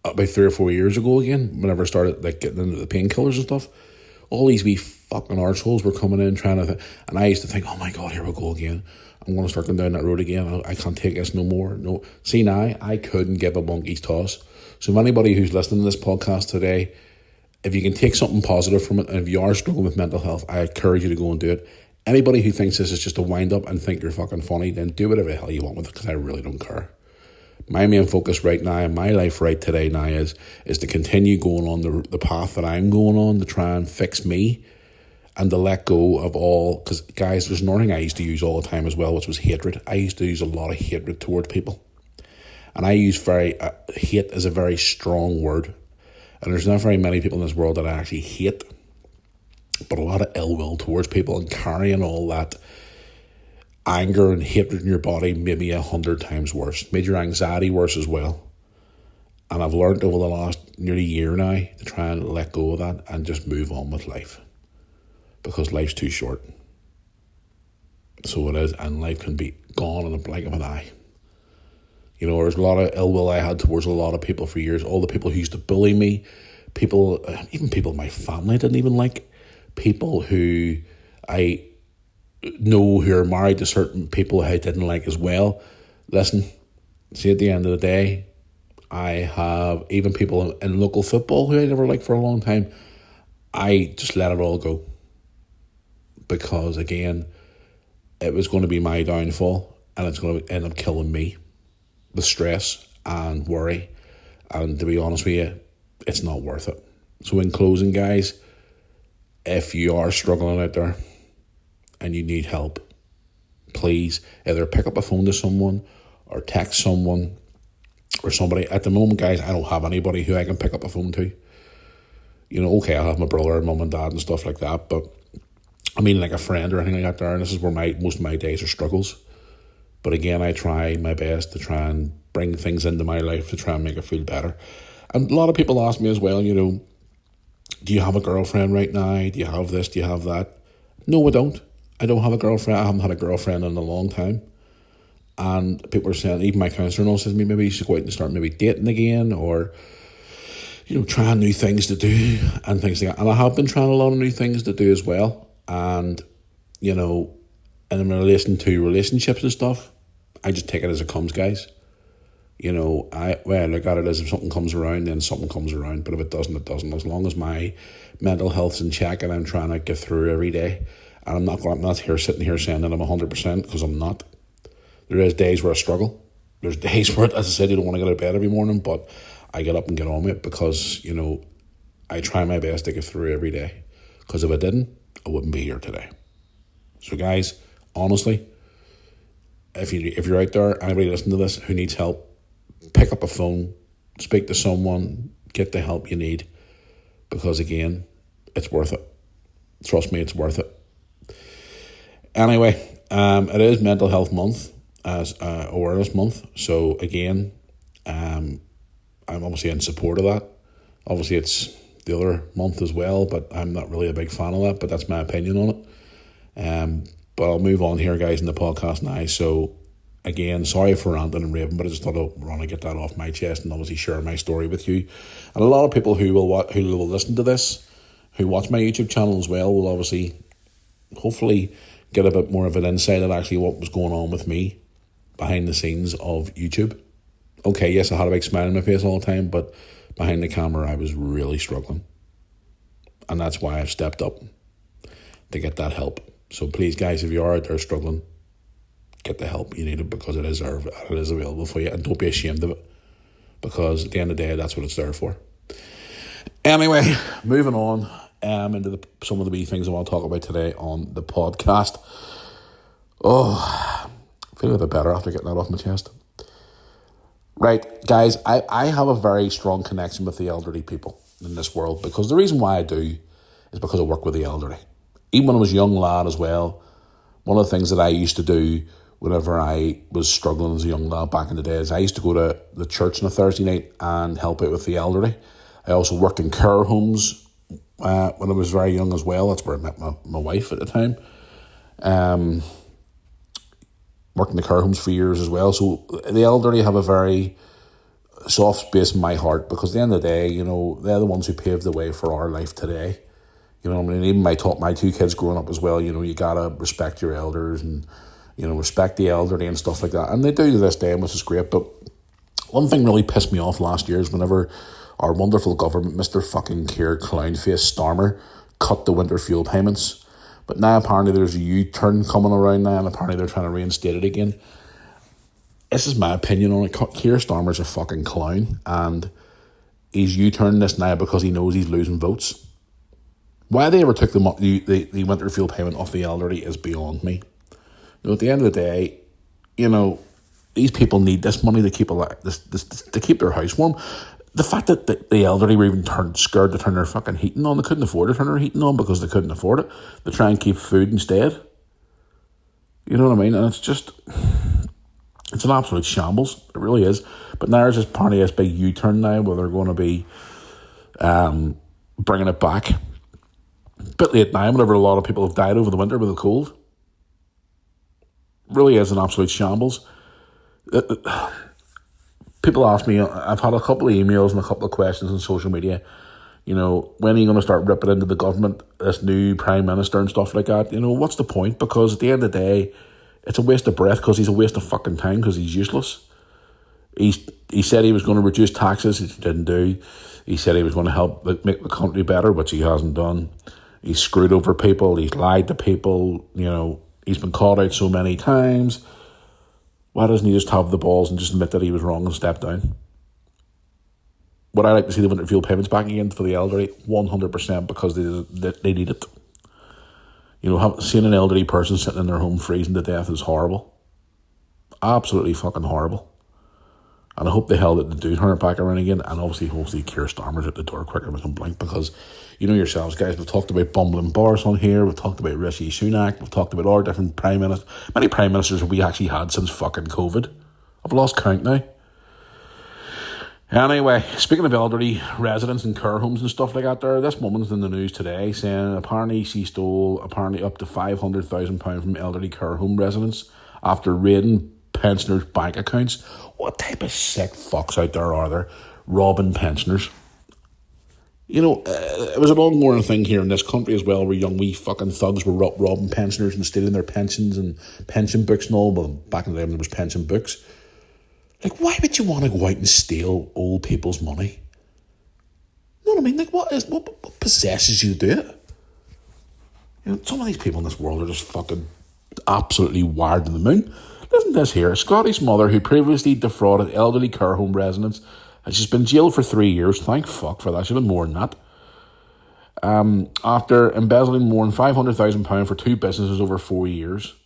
about 3 or 4 years ago again, whenever I started like getting into the painkillers and stuff, all these wee fucking arseholes were coming in trying to, and I used to think, oh my God, here we go again. I'm going to start going down that road again. I can't take this no more. No, see now, I couldn't give a monkey's toss. So if anybody who's listening to this podcast today, if you can take something positive from it, and if you are struggling with mental health, I encourage you to go and do it. Anybody who thinks this is just a wind up and think you're fucking funny, then do whatever the hell you want with it because I really don't care. My main focus right now in my life right today now is to continue going on the path that I'm going on to try and fix me and to let go of all, because guys, there's nothing I used to use all the time as well, which was hatred. I used to use a lot of hatred towards people. And I use hate as a very strong word. And there's not very many people in this world that I actually hate, but a lot of ill will towards people, and carrying all that anger and hatred in your body made me 100 times worse. Made your anxiety worse as well. And I've learned over the last nearly year now to try and let go of that and just move on with life. Because life's too short. So it is, and life can be gone in a blink of an eye. You know, there's a lot of ill will I had towards a lot of people for years. All the people who used to bully me, people, even people in my family I didn't even like. People who I know who are married to certain people who I didn't like as well. Listen, see, at the end of the day, I have even people in local football who I never liked for a long time. I just let it all go. Because again, it was going to be my downfall and it's going to end up killing me with stress and worry. And to be honest with you, it's not worth it. So in closing, guys, if you are struggling out there and you need help, please either pick up a phone to someone or text someone or somebody. At the moment, guys, I don't have anybody who I can pick up a phone to. You know, okay, I have my brother and mum and dad and stuff like that, but I mean like a friend or anything like that there, and this is where most of my days are struggles. But again, I try my best to try and bring things into my life to try and make it feel better. And a lot of people ask me as well, you know, do you have a girlfriend right now? Do you have this? Do you have that? No, I don't. I don't have a girlfriend. I haven't had a girlfriend in a long time. And people are saying, even my counsellor now says to me, maybe you should go out and start maybe dating again, or, you know, trying new things to do and things like that. And I have been trying a lot of new things to do as well. And, you know, and in relation to relationships and stuff, I just take it as it comes, guys. You know, I look at it as if something comes around, then something comes around. But if it doesn't, it doesn't. As long as my mental health's in check and I'm trying to get through every day, and I'm not here sitting here saying that I'm 100%, because I'm not. There is days where I struggle. There's days where, as I said, you don't want to get out of bed every morning, but I get up and get on with it because, you know, I try my best to get through every day. Because if I didn't, I wouldn't be here today. So guys, honestly, if you're out there, anybody listening to this who needs help, pick up a phone, speak to someone, get the help you need, because again, it's worth it. Trust me, it's worth it. Anyway, it is Mental Health Month as Awareness Month. So again, I'm obviously in support of that. Obviously, it's the other month as well, but I'm not really a big fan of that. But that's my opinion on it. But I'll move on here, guys, in the podcast now. So again, sorry for ranting and raving, but I just thought I want to get that off my chest and obviously share my story with you. And a lot of people who will listen to this, who watch my YouTube channel as well, will obviously, hopefully, get a bit more of an insight at actually what was going on with me behind the scenes of YouTube. Okay, yes, I had a big smile on my face all the time, but behind the camera, I was really struggling. And that's why I've stepped up to get that help. So please, guys, if you are out there struggling, get the help you need, because it is available for you. And don't be ashamed of it, because at the end of the day, that's what it's there for. Anyway, moving on into some of the wee things I want to talk about today on the podcast. Oh, I feel a bit better after getting that off my chest. Right, guys, I have a very strong connection with the elderly people in this world, because the reason why I do is because I work with the elderly. Even when I was a young lad as well, one of the things that I used to do whenever I was struggling as a young lad back in the days, I used to go to the church on a Thursday night and help out with the elderly. I also worked in care homes when I was very young as well. That's where I met my wife at the time. Worked in the care homes for years as well. So the elderly have a very soft space in my heart, because at the end of the day, you know, they're the ones who paved the way for our life today. You know what I mean? Even my two kids growing up as well, you know, you gotta respect your elders and, you know, respect the elderly and stuff like that. And they do to this day, which is great. But one thing really pissed me off last year is whenever our wonderful government, Mr. fucking Keir Clownface Starmer, cut the winter fuel payments. But now apparently there's a U-turn coming around now, and apparently they're trying to reinstate it again. This is my opinion on it. Keir Starmer's a fucking clown, and he's U-turning this now because he knows he's losing votes. Why they ever took the winter fuel payment off the elderly is beyond me. You know, at the end of the day, you know, these people need this money to keep to keep their house warm. The fact that the elderly were even scared to turn their fucking heating on, they couldn't afford to turn their heating on because they couldn't afford it. They try and keep food instead. You know what I mean? And it's an absolute shambles. It really is. But now there's apparently this big U-turn now where they're going to be bringing it back. A bit late now, whenever a lot of people have died over the winter with the cold. It really is an absolute shambles. People ask me, I've had a couple of emails and a couple of questions on social media, you know, when are you going to start ripping into the government, this new Prime Minister and stuff like that? You know, what's the point? Because at the end of the day, it's a waste of breath, because he's a waste of fucking time, because he's useless. He said he was going to reduce taxes, which he didn't do. He said he was going to help make the country better, which he hasn't done. He's screwed over people. He's lied to people. He's been caught out so many times. Why doesn't he just have the balls and just admit that he was wrong and step down? Would I like to see the winter fuel payments back again for the elderly? 100%, because they need it. Seeing an elderly person sitting in their home freezing to death is horrible. Absolutely fucking horrible. And I hope the hell that they do turn it back around again. And hopefully Keir Starmer's at the door quicker than we can blink, because you know yourselves, guys, we've talked about bumbling Boris on here, we've talked about Rishi Sunak, we've talked about all different prime ministers. Many prime ministers we actually had since fucking COVID. I've lost count now. Anyway, speaking of elderly residents and care homes and stuff like that there, this woman's in the news today saying apparently she stole up to £500,000 from elderly care home residents after raiding pensioners' bank accounts. What type of sick fucks out there are there robbing pensioners? It was an ongoing thing here in this country as well, where young wee fucking thugs were robbing pensioners and stealing their pensions and pension books and all. Well, back in the day when there was pension books. Like, why would you want to go out and steal old people's money? You know what I mean? Like, what possesses you to do it? Some of these people in this world are just fucking absolutely wired to the moon. Listen to this here. A Scottish mother who previously defrauded elderly care home residents, and she's been jailed for 3 years. Thank fuck for that. She's been more than that. After embezzling more than £500,000 for two businesses over 4 years,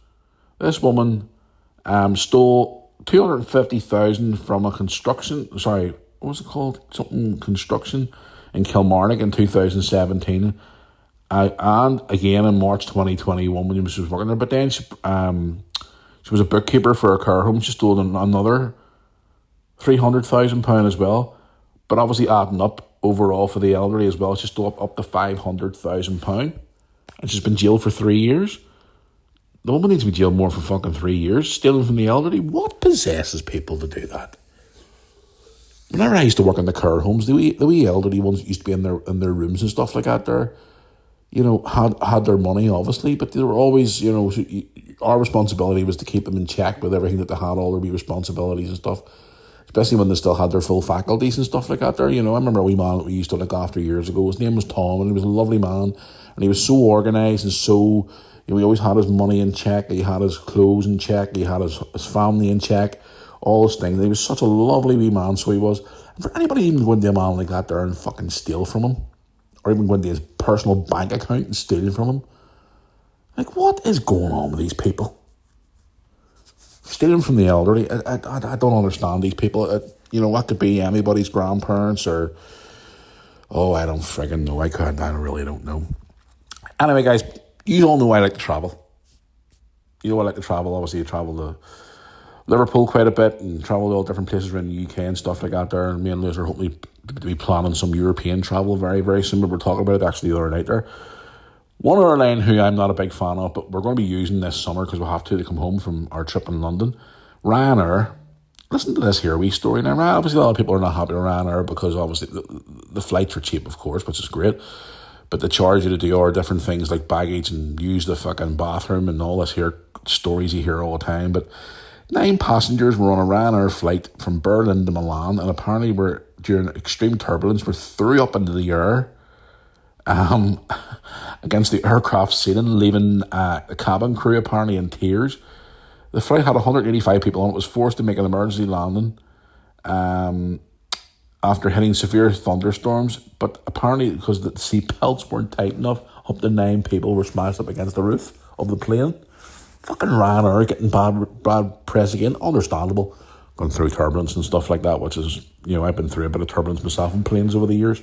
this woman stole $250,000 from a construction in Kilmarnock in 2017, and again in March 2021 when she was working there. But then she was a bookkeeper for a care home. She stole another £300,000 as well. But obviously adding up overall for the elderly as well, she stole up to £500,000, and she's been jailed for 3 years. The woman needs to be jailed more for fucking 3 years, stealing from the elderly. What possesses people to do that? Whenever I used to work in the care homes, the wee elderly ones used to be in their rooms and stuff like that there, had their money, obviously, but they were always, our responsibility was to keep them in check with everything that they had, all their wee responsibilities and stuff, especially when they still had their full faculties and stuff like that there. I remember a wee man that we used to look after years ago. His name was Tom, and he was a lovely man, and he was so organised and so... he always had his money in check, he had his clothes in check, he had his family in check, all those things. He was such a lovely wee man, so he was. And for anybody even going to a man like that there and fucking steal from him, or even going to his personal bank account and steal from him, like, what is going on with these people? Stealing from the elderly, I don't understand these people. What could be anybody's grandparents or... oh, I don't friggin' know. I really don't know. Anyway, guys, you all know I like to travel. I like to travel. Obviously, I travel to Liverpool quite a bit and travel to all different places around the UK and stuff like that there. And me and Liz are hoping to be planning some European travel very, very soon. But we're talking about it actually the other night there. One airline who I'm not a big fan of, but we're going to be using this summer because we'll have to come home from our trip in London. Ryanair. Listen to this here wee story. Now, obviously, a lot of people are not happy with Ryanair because obviously the flights are cheap, of course, which is great. But they charge you to do all different things like baggage and use the fucking bathroom and all this here stories you hear all the time. But 9 passengers were on a Ryanair flight from Berlin to Milan, and apparently during extreme turbulence were threw up into the air against the aircraft ceiling, leaving the cabin crew apparently in tears. The flight had 185 people on it, was forced to make an emergency landing after hitting severe thunderstorms, but apparently because the seat belts weren't tight enough, up to 9 people were smashed up against the roof of the plane. Fucking Ryanair getting bad press again, understandable, going through turbulence and stuff like that, which is, I've been through a bit of turbulence myself in planes over the years.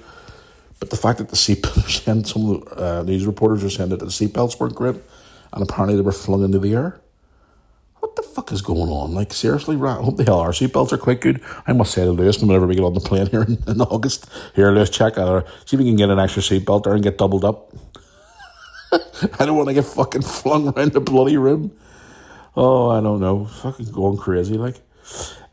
But the fact that the seatbelts, and some of the news reporters are saying that the seatbelts weren't great, and apparently they were flung into the air. What the fuck is going on? Like, seriously, I hope the hell our seatbelts are quite good. I must say to Lewis, whenever we get on the plane here in August, here, Lewis, check out her. See if we can get an extra seatbelt there and get doubled up. I don't want to get fucking flung around the bloody room. Oh, I don't know. Fucking going crazy, like.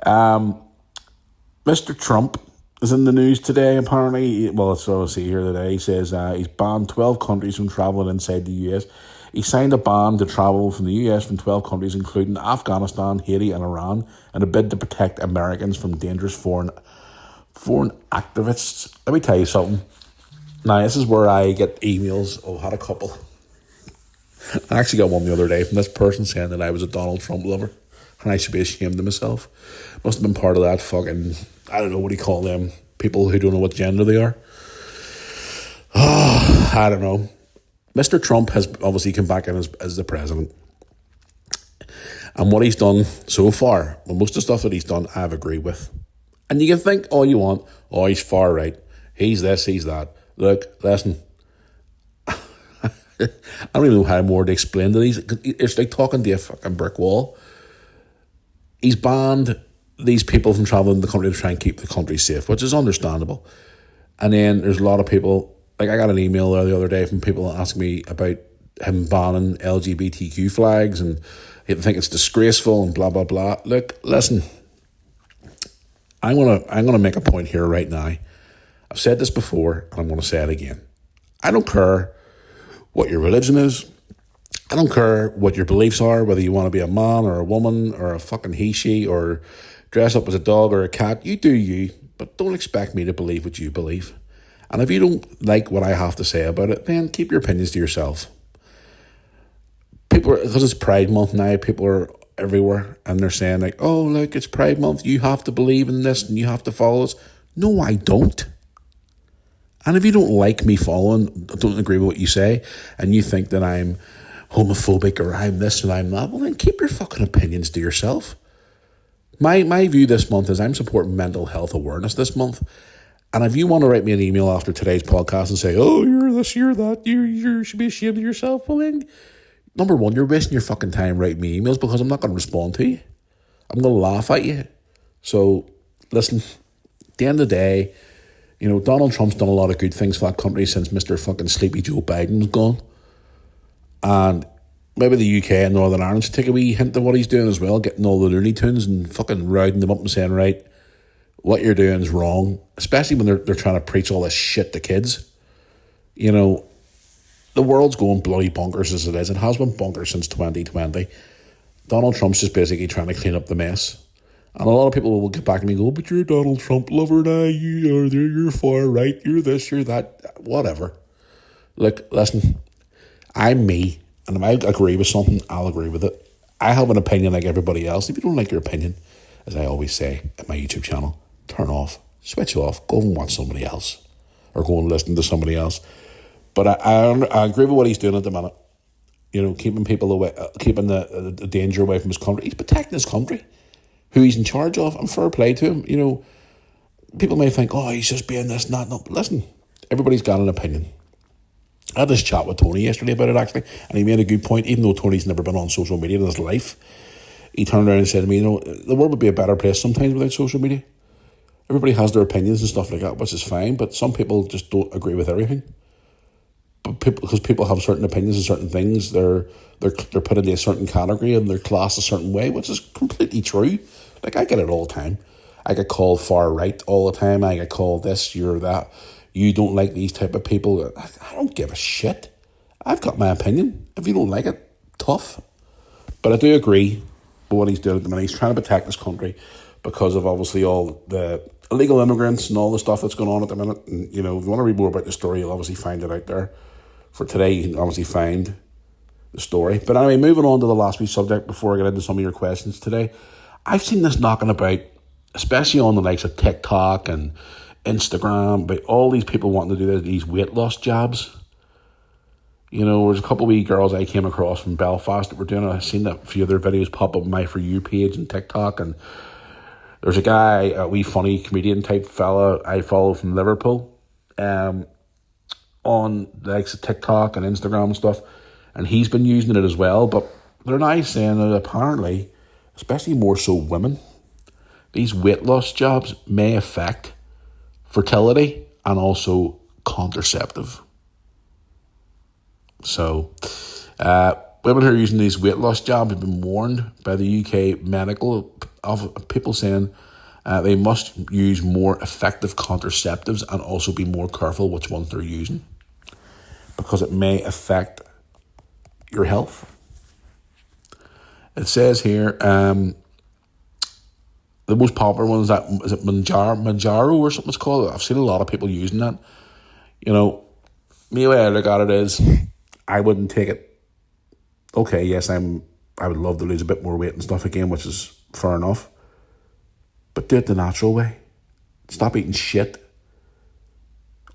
Mr. Trump is in the news today, apparently. Well, it's obviously here today. He says he's banned 12 countries from travelling inside the US. He signed a ban to travel from the US from 12 countries, including Afghanistan, Haiti, and Iran, in a bid to protect Americans from dangerous foreign activists. Let me tell you something. Now, this is where I get emails. I've had a couple. I actually got one the other day from this person saying that I was a Donald Trump lover and I should be ashamed of myself. Must have been part of that fucking, I don't know what do you call them, people who don't know what gender they are. I don't know. Mr. Trump has obviously come back in as the president. And what he's done so far, well, most of the stuff that he's done, I've agreed with. And you can think all you want, oh, he's far right. He's this, he's that. Look, listen. I don't even know how more to explain to these. It's like talking to a fucking brick wall. He's banned these people from travelling the country to try and keep the country safe, which is understandable. And then there's a lot of people, like I got an email there the other day from people asking me about him banning LGBTQ flags and they think it's disgraceful and blah, blah, blah. Look, listen, I'm gonna make a point here right now. I've said this before and I'm going to say it again. I don't care what your religion is. I don't care what your beliefs are, whether you want to be a man or a woman or a fucking he, she, or dress up as a dog or a cat. You do you, but don't expect me to believe what you believe. And if you don't like what I have to say about it, then keep your opinions to yourself. People, because it's Pride Month now, people are everywhere and they're saying like, oh, look, it's Pride Month. You have to believe in this and you have to follow this. No, I don't. And if you don't like me following, don't agree with what you say, and you think that I'm homophobic or I'm this and I'm that, well then keep your fucking opinions to yourself. My view this month is I'm supporting mental health awareness this month. And if you want to write me an email after today's podcast and say, oh, you're this, you're that, you should be ashamed of yourself, well then, number one, you're wasting your fucking time writing me emails because I'm not going to respond to you. I'm going to laugh at you. So, listen, at the end of the day, you know, Donald Trump's done a lot of good things for that country since Mr. fucking Sleepy Joe Biden's gone. And maybe the UK and Northern Ireland should take a wee hint of what he's doing as well, getting all the Looney Tunes and fucking rounding them up and saying, right, what you're doing is wrong, especially when they're trying to preach all this shit to kids. You know, the world's going bloody bonkers as it is. It has been bonkers since 2020. Donald Trump's just basically trying to clean up the mess. And a lot of people will get back to me and go, but you're a Donald Trump lover now, you're far right, you're this, you're that, whatever. Look, listen, I'm me, and if I agree with something, I'll agree with it. I have an opinion like everybody else. If you don't like your opinion, as I always say at my YouTube channel, turn off, switch off, go and watch somebody else, or go and listen to somebody else. But I agree with what he's doing at the minute. You know, keeping people away, keeping the danger away from his country. He's protecting his country, who he's in charge of, and fair play to him. You know, people may think, oh, he's just being this and that. No, listen, everybody's got an opinion. I had this chat with Tony yesterday about it, actually, and he made a good point. Even though Tony's never been on social media in his life, he turned around and said to me, you know, the world would be a better place sometimes without social media. Everybody has their opinions and stuff like that, which is fine, but some people just don't agree with everything. But because people have certain opinions and certain things, they're put into a certain category and they're classed a certain way, which is completely true. Like, I get it all the time. I get called far right all the time. I get called this, you're that. You don't like these type of people. I don't give a shit. I've got my opinion. If you don't like it, tough. But I do agree with what he's doing at the minute. He's trying to protect this country because of obviously all the illegal immigrants and all the stuff that's going on at the minute. And, you know, if you want to read more about the story, you'll obviously find it out there. For today, you can obviously find the story. But anyway, moving on to the last week's subject before I get into some of your questions today. I've seen this knocking about, especially on the likes of TikTok and Instagram, but all these people wanting to do these weight loss jabs. You know, there's a couple of wee girls I came across from Belfast that were doing it. I've seen a few of their videos pop up on my For You page and TikTok. And there's a guy, a wee funny comedian type fella I follow from Liverpool, on the likes of TikTok and Instagram and stuff, and he's been using it as well. But they're now saying that apparently, especially more so women, these weight loss jabs may affect fertility and also contraceptive. So, women who are using these weight loss jabs have been warned by the UK medical of people saying they must use more effective contraceptives and also be more careful which ones they're using, because it may affect your health. It says here, the most popular one is it Manjaro or something it's called? I've seen a lot of people using that. You know, me, the way I look at it is, I wouldn't take it. Okay, yes, I would love to lose a bit more weight and stuff again, which is fair enough. But do it the natural way. Stop eating shit.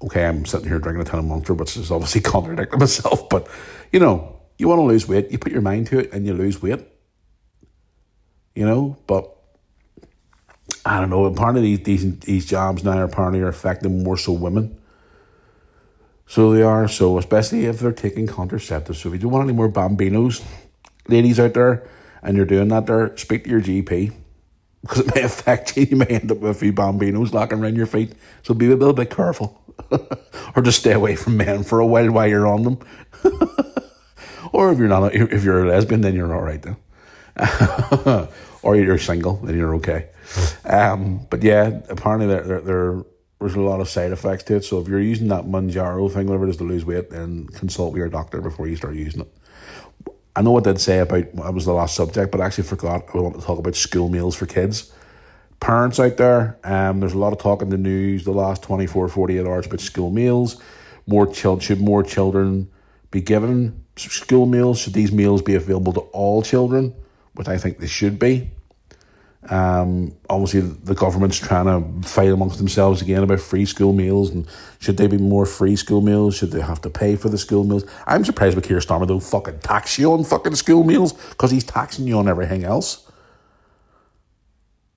Okay, I'm sitting here drinking a ton of Monster, which is obviously contradicting myself. But, you know, you want to lose weight, you put your mind to it and you lose weight. You know, but I don't know. Apparently these jobs now apparently are affecting more so women. So they are. So especially if they're taking contraceptives. So if you don't want any more bambinos, ladies out there, and you're doing that there, speak to your GP. Because it may affect you. You may end up with a few bambinos locking around your feet. So be a little bit careful. Or just stay away from men for a while you're on them. Or if you're a lesbian, then you're all right then. Or you're single, then you're okay. But yeah, apparently there's a lot of side effects to it. So if you're using that Manjaro thing, whatever it is to lose weight, then consult with your doctor before you start using it. I know what they'd say about, that was the last subject, but I actually forgot I want to talk about school meals for kids. Parents out there, there's a lot of talk in the news the last 24, 48 hours about school meals. Should more children be given school meals? Should these meals be available to all children? Which I think they should be. Obviously, the government's trying to fight amongst themselves again about free school meals, and should they be more free school meals? Should they have to pay for the school meals? I'm surprised with Keir Starmer, though, fucking tax you on fucking school meals, because he's taxing you on everything else.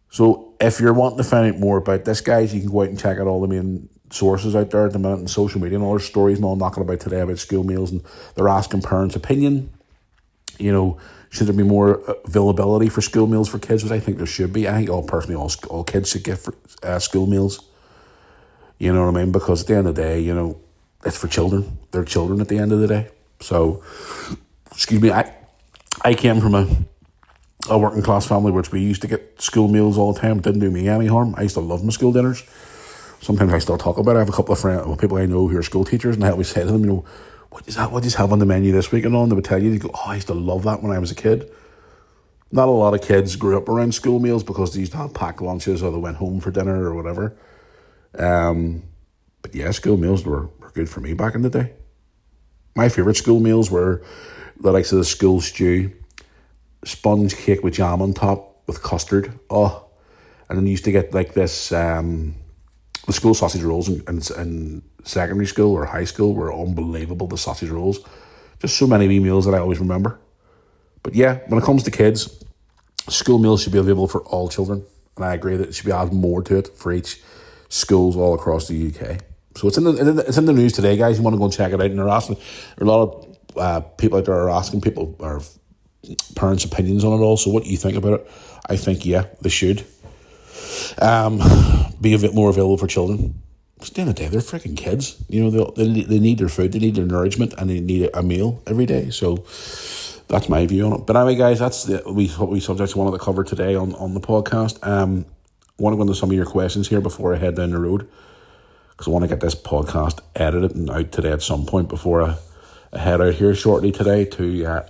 So if you're wanting to find out more about this, guys, you can go out and check out all the main sources out there at the minute on social media and all their stories and all knocking about today about school meals, and they're asking parents' opinion. You know, should there be more availability for school meals for kids? Which I think there should be. I think all kids should get school meals. You know what I mean? Because at the end of the day, you know, it's for children. They're children at the end of the day. So, excuse me, I came from a working class family which we used to get school meals all the time. It didn't do me any harm. I used to love my school dinners. Sometimes I still talk about it. I have a couple of friends, people I know who are school teachers, and I always say to them, you know, what do you have on the menu this week? And all, and they would tell you, they go, oh, I used to love that when I was a kid. Not a lot of kids grew up around school meals because they used to have packed lunches or they went home for dinner or whatever. But yeah, school meals were good for me back in the day. My favourite school meals were the likes of the school stew, sponge cake with jam on top with custard. Oh, and then you used to get like this, the school sausage rolls in secondary school or high school were unbelievable, the sausage rolls. Just so many wee meals that I always remember. But yeah, when it comes to kids, school meals should be available for all children. And I agree that it should be added more to it for each schools all across the UK. So it's in the news today, guys. You want to go and check it out. And they're asking, there are a lot of people out there are asking people, or parents' opinions on it all. So what do you think about it? I think, yeah, they should be a bit more available for children. At the end of the day, they're freaking kids. You know, they need their food, they need their nourishment, and they need a meal every day. So that's my view on it. But anyway, guys, that's the subjects I wanted to cover today on the podcast. I want to go into some of your questions here before I head down the road, because I want to get this podcast edited and out today at some point before I head out here shortly today to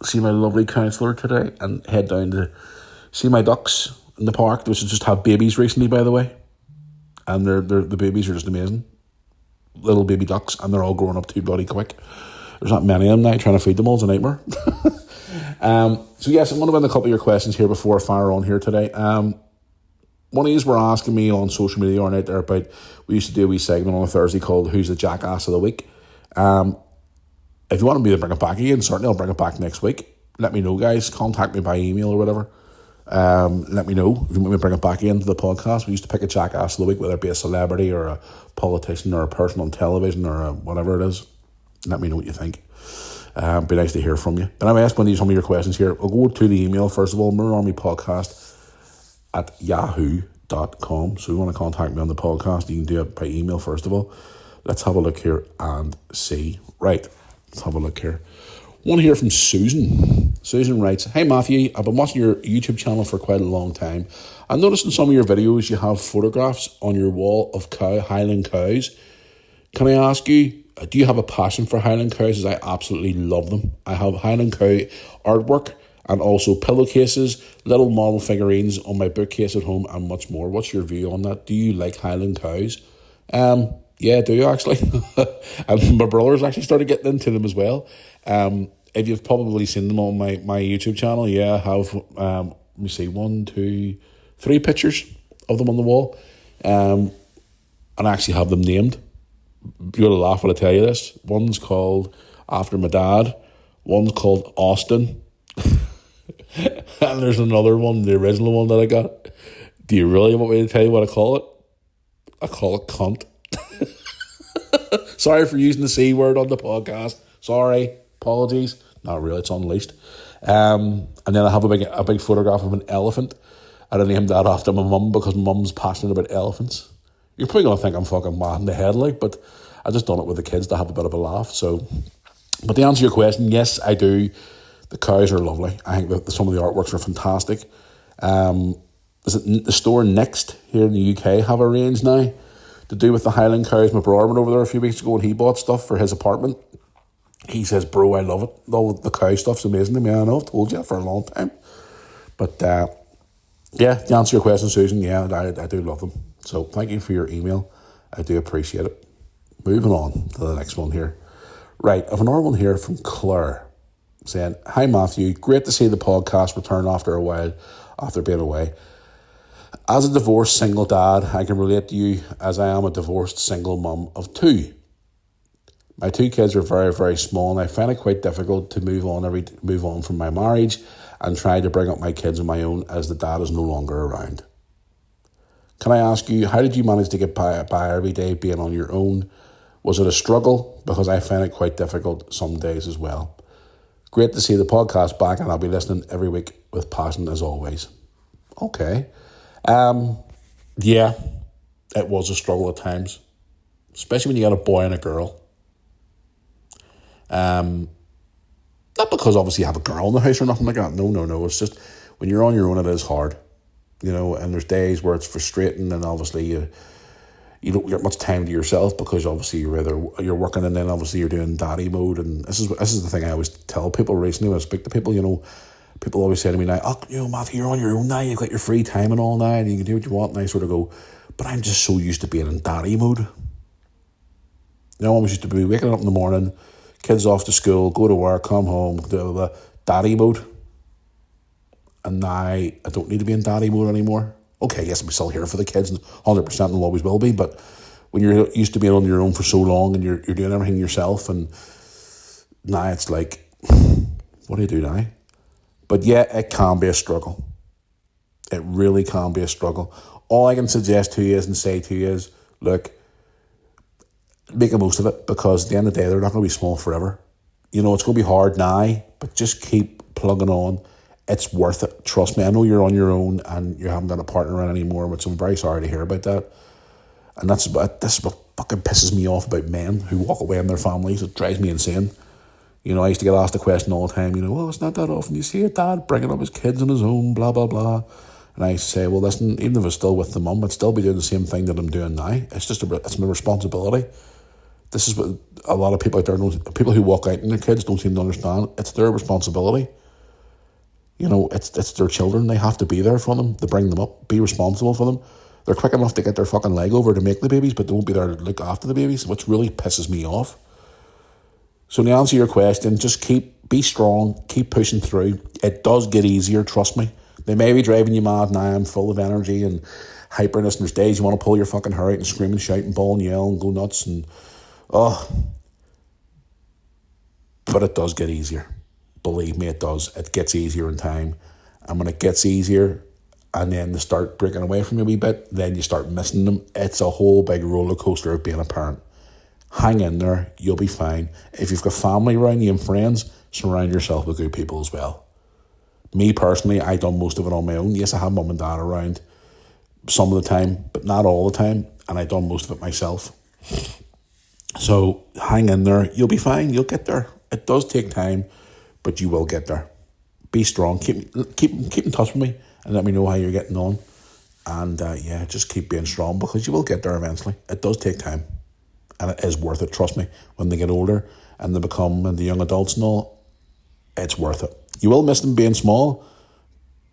see my lovely counsellor today and head down to see my ducks in the park, which has just had babies recently, by the way. And the babies are just amazing. Little baby ducks, and they're all growing up too bloody quick. There's not many of them now. Trying to feed them all is a nightmare. So yes, I'm going to run a couple of your questions here before I fire on here today. One of you were asking me on social media or out there about, we used to do a wee segment on a Thursday called Who's the Jackass of the Week. If you want me to bring it back again, certainly I'll bring it back next week. Let me know, guys. Contact me by email or whatever. Let me know if you want me to bring it back into the podcast. We used to pick a jackass of the week, whether it be a celebrity or a politician or a person on television or whatever it is. Let me know what you think. Be nice to hear from you. But I'm asking some of your questions here. I'll go to the email first of all, mirrorarmypodcast@yahoo.com. So if you want to contact me on the podcast, you can do it by email first of all. Let's have a look here and see. Right, let's have a look here. One here from Susan. Susan writes, "Hey Matthew, I've been watching your YouTube channel for quite a long time. I've noticed in some of your videos you have photographs on your wall of Highland cows. Can I ask you, do you have a passion for Highland cows? As I absolutely love them. I have Highland cow artwork and also pillowcases, little model figurines on my bookcase at home, and much more. What's your view on that? Do you like Highland cows? Yeah, I do actually. And my brother's actually started getting into them as well. If you've probably seen them on my YouTube channel, yeah, I have, let me see, 1, 2, 3 pictures of them on the wall. And I actually have them named. You're going to laugh when I tell you this. One's called after my dad. One's called Austin. And there's another one, the original one that I got. Do you really want me to tell you what I call it? I call it cunt. Sorry for using the C word on the podcast. Sorry. Apologies. Not really, it's unleashed. And then I have a big photograph of an elephant. And I named that after my mum because my mum's passionate about elephants. You're probably going to think I'm fucking mad in the head, like, but I just done it with the kids to have a bit of a laugh. So, but to answer your question, yes, I do. The cows are lovely. I think that some of the artworks are fantastic. Is it the store Next here in the UK have a range now to do with the Highland cows? My brother went over there a few weeks ago and he bought stuff for his apartment. He says, bro, I love it. All the cow stuff's amazing to me. I know, I've told you for a long time. But yeah, to answer your question, Susan, yeah, I do love them. So thank you for your email. I do appreciate it. Moving on to the next one here. Right, I have another one here from Claire saying, hi Matthew, great to see the podcast return after a while, after being away. As a divorced single dad, I can relate to you as I am a divorced single mum of 2. My 2 kids are very, very small and I find it quite difficult to move on from my marriage and try to bring up my kids on my own as the dad is no longer around. Can I ask you, how did you manage to get by every day being on your own? Was it a struggle? Because I find it quite difficult some days as well. Great to see the podcast back and I'll be listening every week with passion as always. Okay. Yeah, it was a struggle at times, especially when you got a boy and a girl. Not because obviously you have a girl in the house or nothing like that. No. It's just when you're on your own, it is hard, and there's days where it's frustrating and obviously you don't get much time to yourself because obviously you're working and then obviously you're doing daddy mode. And this is the thing I always tell people recently when I speak to people, people always say to me now, Matthew, you're on your own now, you've got your free time and all now and you can do what you want. And I sort of go, but I'm just so used to being in daddy mode. I always used to be waking up in the morning, kids off to school, go to work, come home, do the daddy mode. And now I don't need to be in daddy mode anymore. Okay, yes, I'm still here for the kids, and 100% and always will be. But when you're used to being on your own for so long and you're doing everything yourself, and now it's like, what do you do now? But yeah, it can be a struggle. It really can be a struggle. All I can suggest to you is and say to you is, look, make the most of it because at the end of the day, they're not going to be small forever. It's going to be hard now, but just keep plugging on. It's worth it. Trust me. I know you're on your own and you haven't got a partner around anymore, which I'm very sorry to hear about that. And this is what fucking pisses me off about men who walk away in their families. It drives me insane. I used to get asked the question all the time, it's not that often you see a dad bringing up his kids on his own, blah, blah, blah. And I used to say, well, listen, even if it's still with the mum, I'd still be doing the same thing that I'm doing now. It's my responsibility. This is what a lot of people out there, people who walk out and their kids don't seem to understand. It's their responsibility. It's their children. They have to be there for them, to bring them up, be responsible for them. They're quick enough to get their fucking leg over to make the babies, but they won't be there to look after the babies, which really pisses me off. So to answer your question, just be strong, keep pushing through. It does get easier, trust me. They may be driving you mad now. I'm full of energy and hyperness, and there's days you want to pull your fucking hair out and scream and shout and bawl and yell and go nuts and but it does get easier. Believe me, it does. It gets easier in time. And when it gets easier and then they start breaking away from you a wee bit, then you start missing them. It's a whole big roller coaster of being a parent. Hang in there, you'll be fine. If you've got family around you and friends, surround yourself with good people as well. Me personally, I done most of it on my own. Yes, I have mum and dad around some of the time, but not all the time. And I done most of it myself. So hang in there, you'll be fine, you'll get there. It does take time, but you will get there. Be strong, keep in touch with me and let me know how you're getting on. And just keep being strong because you will get there eventually. It does take time. And it is worth it, trust me. When they get older and they become into young adults and all, it's worth it. You will miss them being small,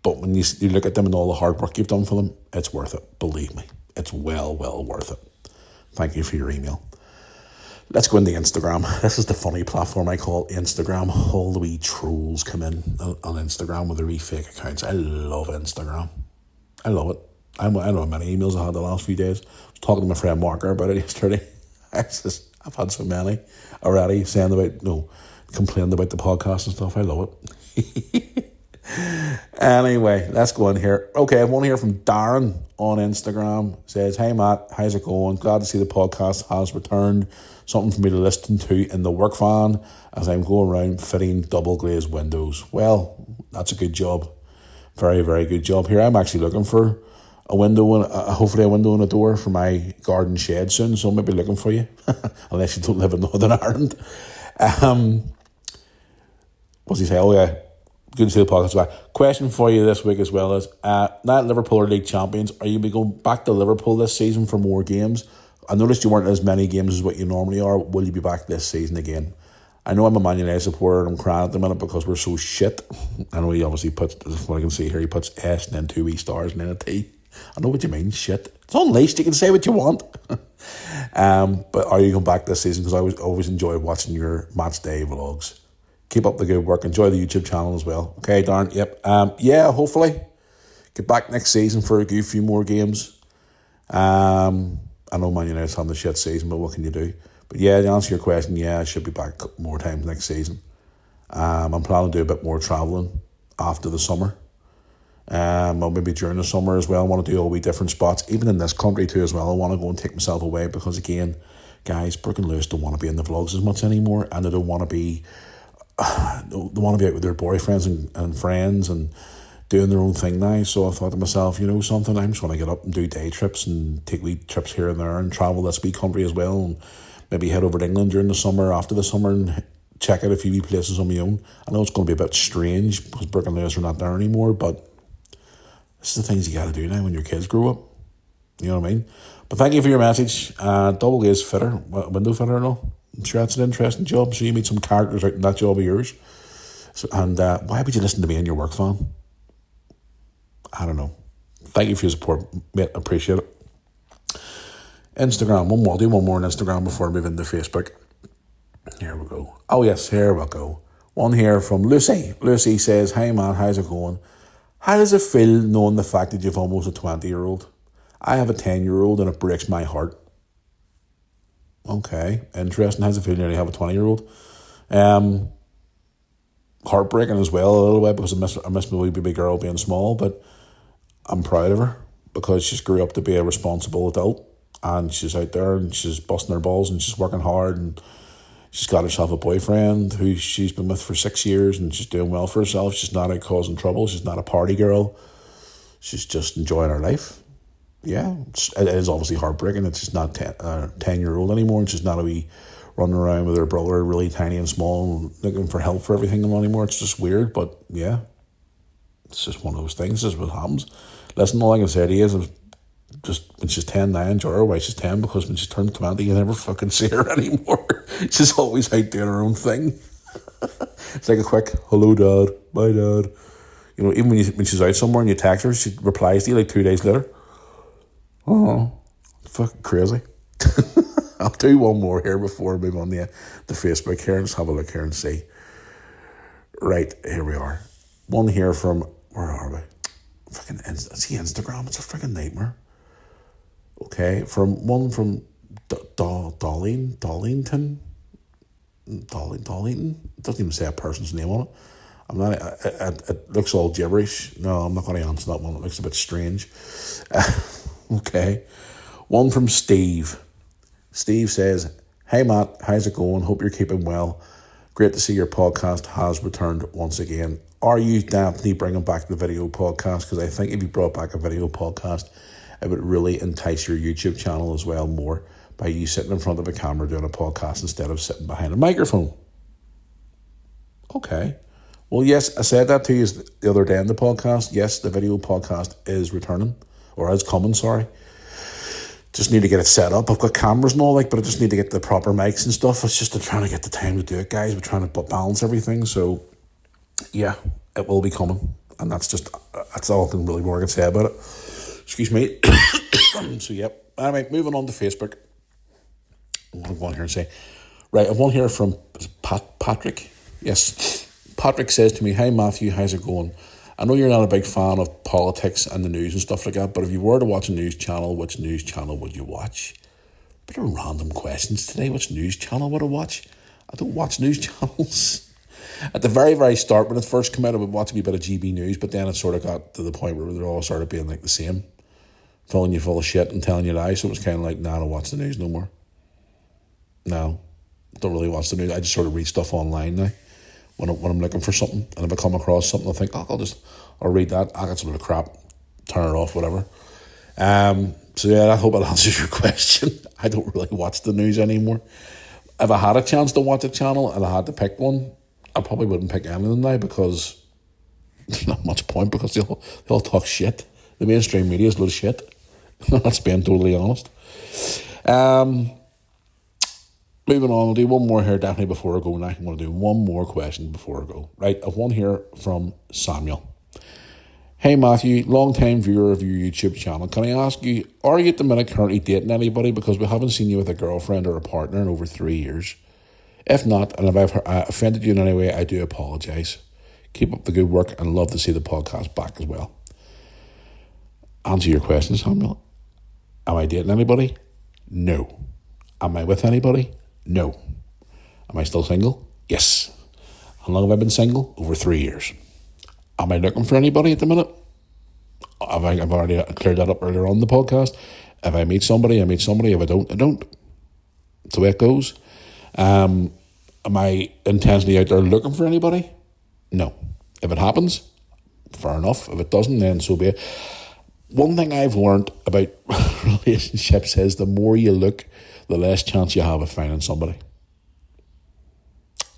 but when you look at them and all the hard work you've done for them, it's worth it. Believe me, it's well worth it. Thank you for your email. Let's go into Instagram. This is the funny platform I call Instagram. All the wee trolls come in on Instagram with their wee fake accounts. I love Instagram. I love it. I don't know how many emails I had the last few days. I was talking to my friend Marker about it yesterday. I've had so many already complaining about the podcast and stuff. I love it. Anyway, let's go in here. Okay, I have one here from Darren on Instagram. Says, hey Matt, how's it going? Glad to see the podcast has returned. Something for me to listen to in the work van as I'm going around fitting double glazed windows. Well, that's a good job. Very, very good job here. I'm actually looking for a window and hopefully a window and a door for my garden shed soon, so I might be looking for you, unless you don't live in Northern Ireland. What's he say? Oh yeah, good to see the podcast back. Question for you this week as well is, now that Liverpool are league champions, are you going back to Liverpool this season for more games? I noticed you weren't as many games as what you normally are. Will you be back this season again? I know I'm a Man United supporter and I'm crying at the minute because we're so shit. I know he obviously puts, what I can see here, he puts S and then 2 wee stars and then a T. I know what you mean, shit. It's unleashed, you can say what you want. But are you going back this season? Because I always enjoy watching your match day vlogs. Keep up the good work. Enjoy the YouTube channel as well. Okay, Darren, yep. Yeah, hopefully get back next season for a good few more games. I know Man United's having a shit season, but what can you do? But yeah, to answer your question, yeah, I should be back more times next season. I'm planning to do a bit more travelling after the summer. Or maybe during the summer as well. I want to do all wee different spots, even in this country too as well. I want to go and take myself away because again, guys, Brooke and Lewis don't want to be in the vlogs as much anymore, and they don't want to be. They want to be out with their boyfriends and friends and doing their own thing now. So I thought to myself, you know something, I'm just going to get up and do day trips and take wee trips here and there and travel this wee country as well, and maybe head over to England during the summer, after the summer, and check out a few wee places on my own. I know it's going to be a bit strange because Brooke and Lewis are not there anymore, but this is the things you got to do now when your kids grow up. You know what I mean? But thank you for your message. Double glazed fitter, window fitter and all. I'm sure that's an interesting job. So you meet some characters out in that job of yours. So, and why would you listen to me in your work van? I don't know. Thank you for your support, mate. Appreciate it. Instagram. I'll do one more on Instagram before I move into Facebook. Here we go. Oh yes, here we go. One here from Lucy. Lucy says, hey man, how's it going? How does it feel knowing the fact that you've almost a 20-year-old? I have a 10-year-old and it breaks my heart. Okay, interesting. How's it feel nearly have a 20-year-old? Heartbreaking as well a little bit because I miss my wee baby girl being small, but I'm proud of her because she's grew up to be a responsible adult and she's out there and she's busting her balls and she's working hard and she's got herself a boyfriend who she's been with for 6 years and she's doing well for herself. She's not out causing trouble. She's not a party girl. She's just enjoying her life. Yeah, it is obviously heartbreaking. It's just not 10-year-old anymore. And she's not a wee running around with her brother, really tiny and small, and looking for help for everything anymore. It's just weird, but yeah, it's just one of those things. This is what happens. Listen, all I can say to you is just when she's 10 now, enjoy her while she's 10, because when she's turned 20, you never fucking see her anymore. She's always out doing her own thing. It's like a quick, hello dad, bye dad. You know, even when she's out somewhere and you text her, she replies to you like 2 days later. Oh, fucking crazy. I'll do one more here before I move on to the Facebook here and just have a look here and see. Right, here we are. One here from, where are we? Fucking Instagram, it's a freaking nightmare. Okay, one from Dollington. It doesn't even say a person's name on it. It looks all gibberish. No, I'm not going to answer that one. It looks a bit strange. Okay. One from Steve. Steve says, hey Matt, how's it going? Hope you're keeping well. Great to see your podcast has returned once again. Are you definitely bringing back the video podcast? Because I think if you brought back a video podcast, it would really entice your YouTube channel as well more by you sitting in front of a camera doing a podcast instead of sitting behind a microphone. Okay. Well, yes, I said that to you the other day in the podcast. Yes, the video podcast is returning, or is coming, sorry. Just need to get it set up. I've got cameras and all, but I just need to get the proper mics and stuff. It's just trying to get the time to do it, guys. We're trying to balance everything. So, yeah, it will be coming. And that's all I can really more can say about it. Excuse me. So, yep. Anyway, moving on to Facebook. I'm going to go on here and say, right, I've one here from Patrick. Yes. Patrick says to me, "Hi Matthew, how's it going? I know you're not a big fan of politics and the news and stuff like that, but if you were to watch a news channel, which news channel would you watch?" Bit of random questions today. Which news channel would I watch? I don't watch news channels. At the very, very start, when it first came out, I would watch a wee bit of GB News, but then it sort of got to the point where they all started being like the same, filling you full of shit and telling you lies. So it was kind of like, nah, I don't watch the news no more. No, don't really watch the news. I just sort of read stuff online now. When I'm looking for something, and if I come across something, I think, I'll read that. I got some of the crap, turn it off, whatever. So yeah, I hope it answers your question. I don't really watch the news anymore. If I had a chance to watch a channel and I had to pick one, I probably wouldn't pick any of them now because there's not much point, because they all talk shit. The mainstream media is a load of shit. That's being totally honest. Moving on, I'll do one more here definitely before I go now. I'm going to do one more question before I go. Right, I've one here from Samuel. "Hey Matthew, long time viewer of your YouTube channel. Can I ask you, are you at the minute currently dating anybody? Because we haven't seen you with a girlfriend or a partner in over 3 years. If not, and if I've offended you in any way, I do apologise. Keep up the good work and love to see the podcast back as well." Answer your question, Samuel. Am I dating anybody? No. Am I with anybody? No. Am I still single? Yes. How long have I been single? Over 3 years. Am I looking for anybody at the minute? I've already cleared that up earlier on the podcast. If I meet somebody, I meet somebody. If I don't, I don't. That's the way it goes. Am I intentionally out there looking for anybody? No. If it happens, fair enough. If it doesn't, then so be it. One thing I've learned about relationships is the more you look, the less chance you have of finding somebody.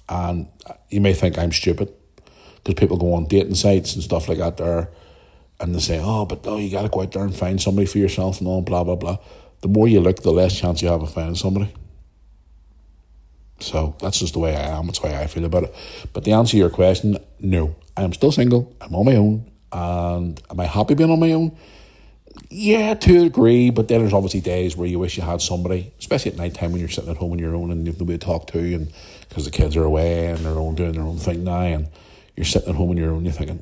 And you may think I'm stupid, because people go on dating sites and stuff like that there, and they say, you got to go out there and find somebody for yourself and all, blah, blah, blah. The more you look, the less chance you have of finding somebody. So that's just the way I am. That's the way I feel about it. But to answer your question, no. I'm still single. I'm on my own. And am I happy being on my own? Yeah, to a degree, but then there's obviously days where you wish you had somebody, especially at night time when you're sitting at home on your own and you've nobody to talk to, and because the kids are away and they're all doing their own thing now, and you're sitting at home on your own, you're thinking,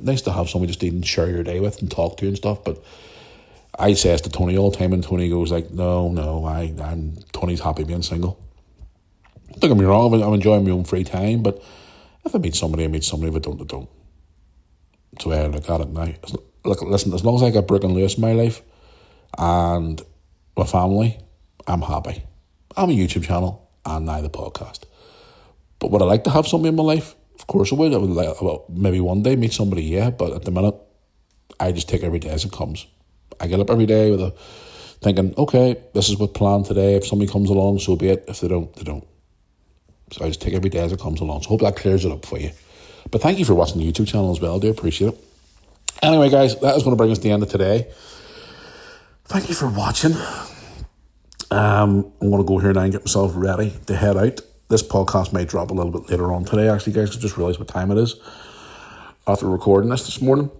nice to have somebody just to even share your day with and talk to and stuff. But I say this to Tony all the time, and Tony goes like, no, Tony's happy being single. Don't get me wrong, I'm enjoying my own free time, but if I meet somebody, I meet somebody. If I don't, I don't. That's the way I look at it now. Look, listen, as long as I got Brooke and Lewis in my life and my family, I'm happy. I'm a YouTube channel and now the podcast. But would I like to have somebody in my life? Of course I would. I would like, maybe one day meet somebody, yeah. But at the minute, I just take every day as it comes. I get up every day with thinking, okay, this is what planned today. If somebody comes along, so be it. If they don't, they don't. So I just take every day as it comes along. So hope that clears it up for you. But thank you for watching the YouTube channel as well. I do appreciate it. Anyway, guys, that is going to bring us to the end of today. Thank you for watching. I'm going to go here now and get myself ready to head out. This podcast may drop a little bit later on today, actually, guys. I just realised what time it is after recording this morning.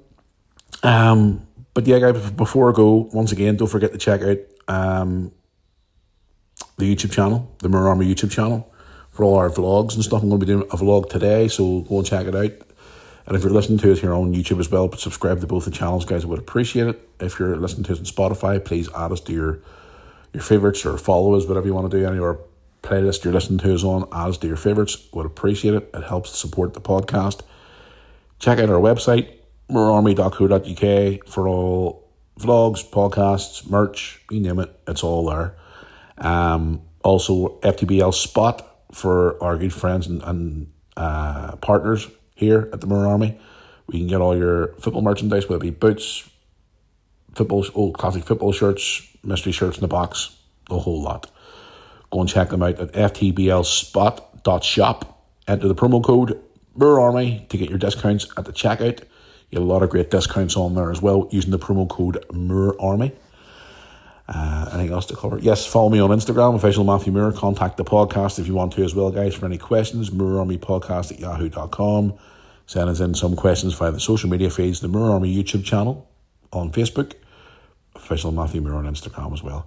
But yeah, guys, before I go, once again, don't forget to check out the YouTube channel, the Mirror Army YouTube channel, for all our vlogs and stuff. I'm going to be doing a vlog today, so go and check it out. And if you're listening to it here on YouTube as well, but subscribe to both the channels, guys, I would appreciate it. If you're listening to it on Spotify, please add us to your favourites or follow us, whatever you want to do. Any of our playlist you're listening to us on, add us to your favourites. Would appreciate it. It helps to support the podcast. Check out our website, mirrorarmy.co.uk, for all vlogs, podcasts, merch, you name it, it's all there. Also, FTBL Spot for our good friends and partners here at the Mirror Army. We can get all your football merchandise, whether it be boots, old classic football shirts, mystery shirts in the box, the whole lot. Go and check them out at ftblspot.shop. Enter the promo code Mirror Army to get your discounts at the checkout. You have a lot of great discounts on there as well using the promo code Mirror Army. Anything else to cover? Yes, follow me on Instagram, official Matthew Moore. Contact the podcast if you want to as well, guys, for any questions. MoorArmyPodcast@yahoo.com. Send us in some questions via the social media feeds, the Moore Army YouTube channel on Facebook, official Matthew Moore on Instagram as well.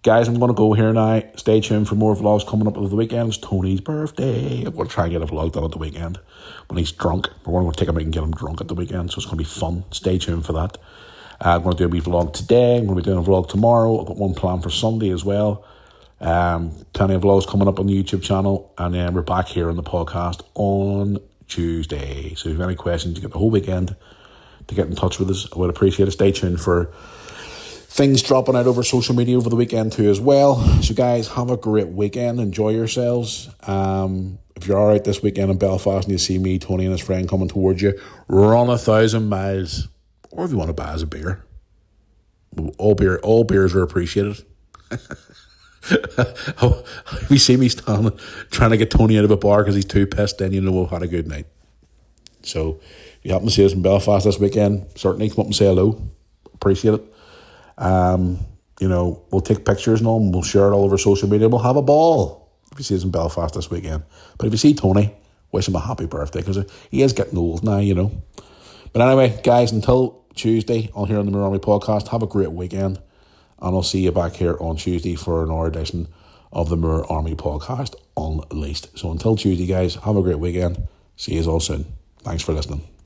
Guys, I'm going to go here now. Stay tuned for more vlogs coming up over the weekend. It's Tony's birthday. I'm going to try and get a vlog done at the weekend when he's drunk. We're going to take him out and get him drunk at the weekend, so it's going to be fun. Stay tuned for that. I'm going to do a wee vlog today. I'm going to be doing a vlog tomorrow. I've got one planned for Sunday as well. Plenty of vlogs coming up on the YouTube channel. And then we're back here on the podcast on Tuesday. So if you have any questions, you get the whole weekend to get in touch with us. I would appreciate it. Stay tuned for things dropping out over social media over the weekend too as well. So guys, have a great weekend. Enjoy yourselves. If you're all right this weekend in Belfast and you see me, Tony and his friend coming towards you, run 1,000 miles. Or if you want to buy us a beer. All beers are appreciated. If you see me standing trying to get Tony out of a bar because he's too pissed, then you know we've had a good night. So if you happen to see us in Belfast this weekend, certainly come up and say hello. Appreciate it. We'll take pictures and all, and we'll share it all over social media. We'll have a ball if you see us in Belfast this weekend. But if you see Tony, wish him a happy birthday, because he is getting old now, you know. But anyway, guys, until Tuesday, I'll hear on the Moore Army podcast. Have a great weekend, and I'll see you back here on Tuesday for another edition of the Moore Army podcast Unleashed. So until Tuesday, guys, have a great weekend. See you all soon. Thanks for listening.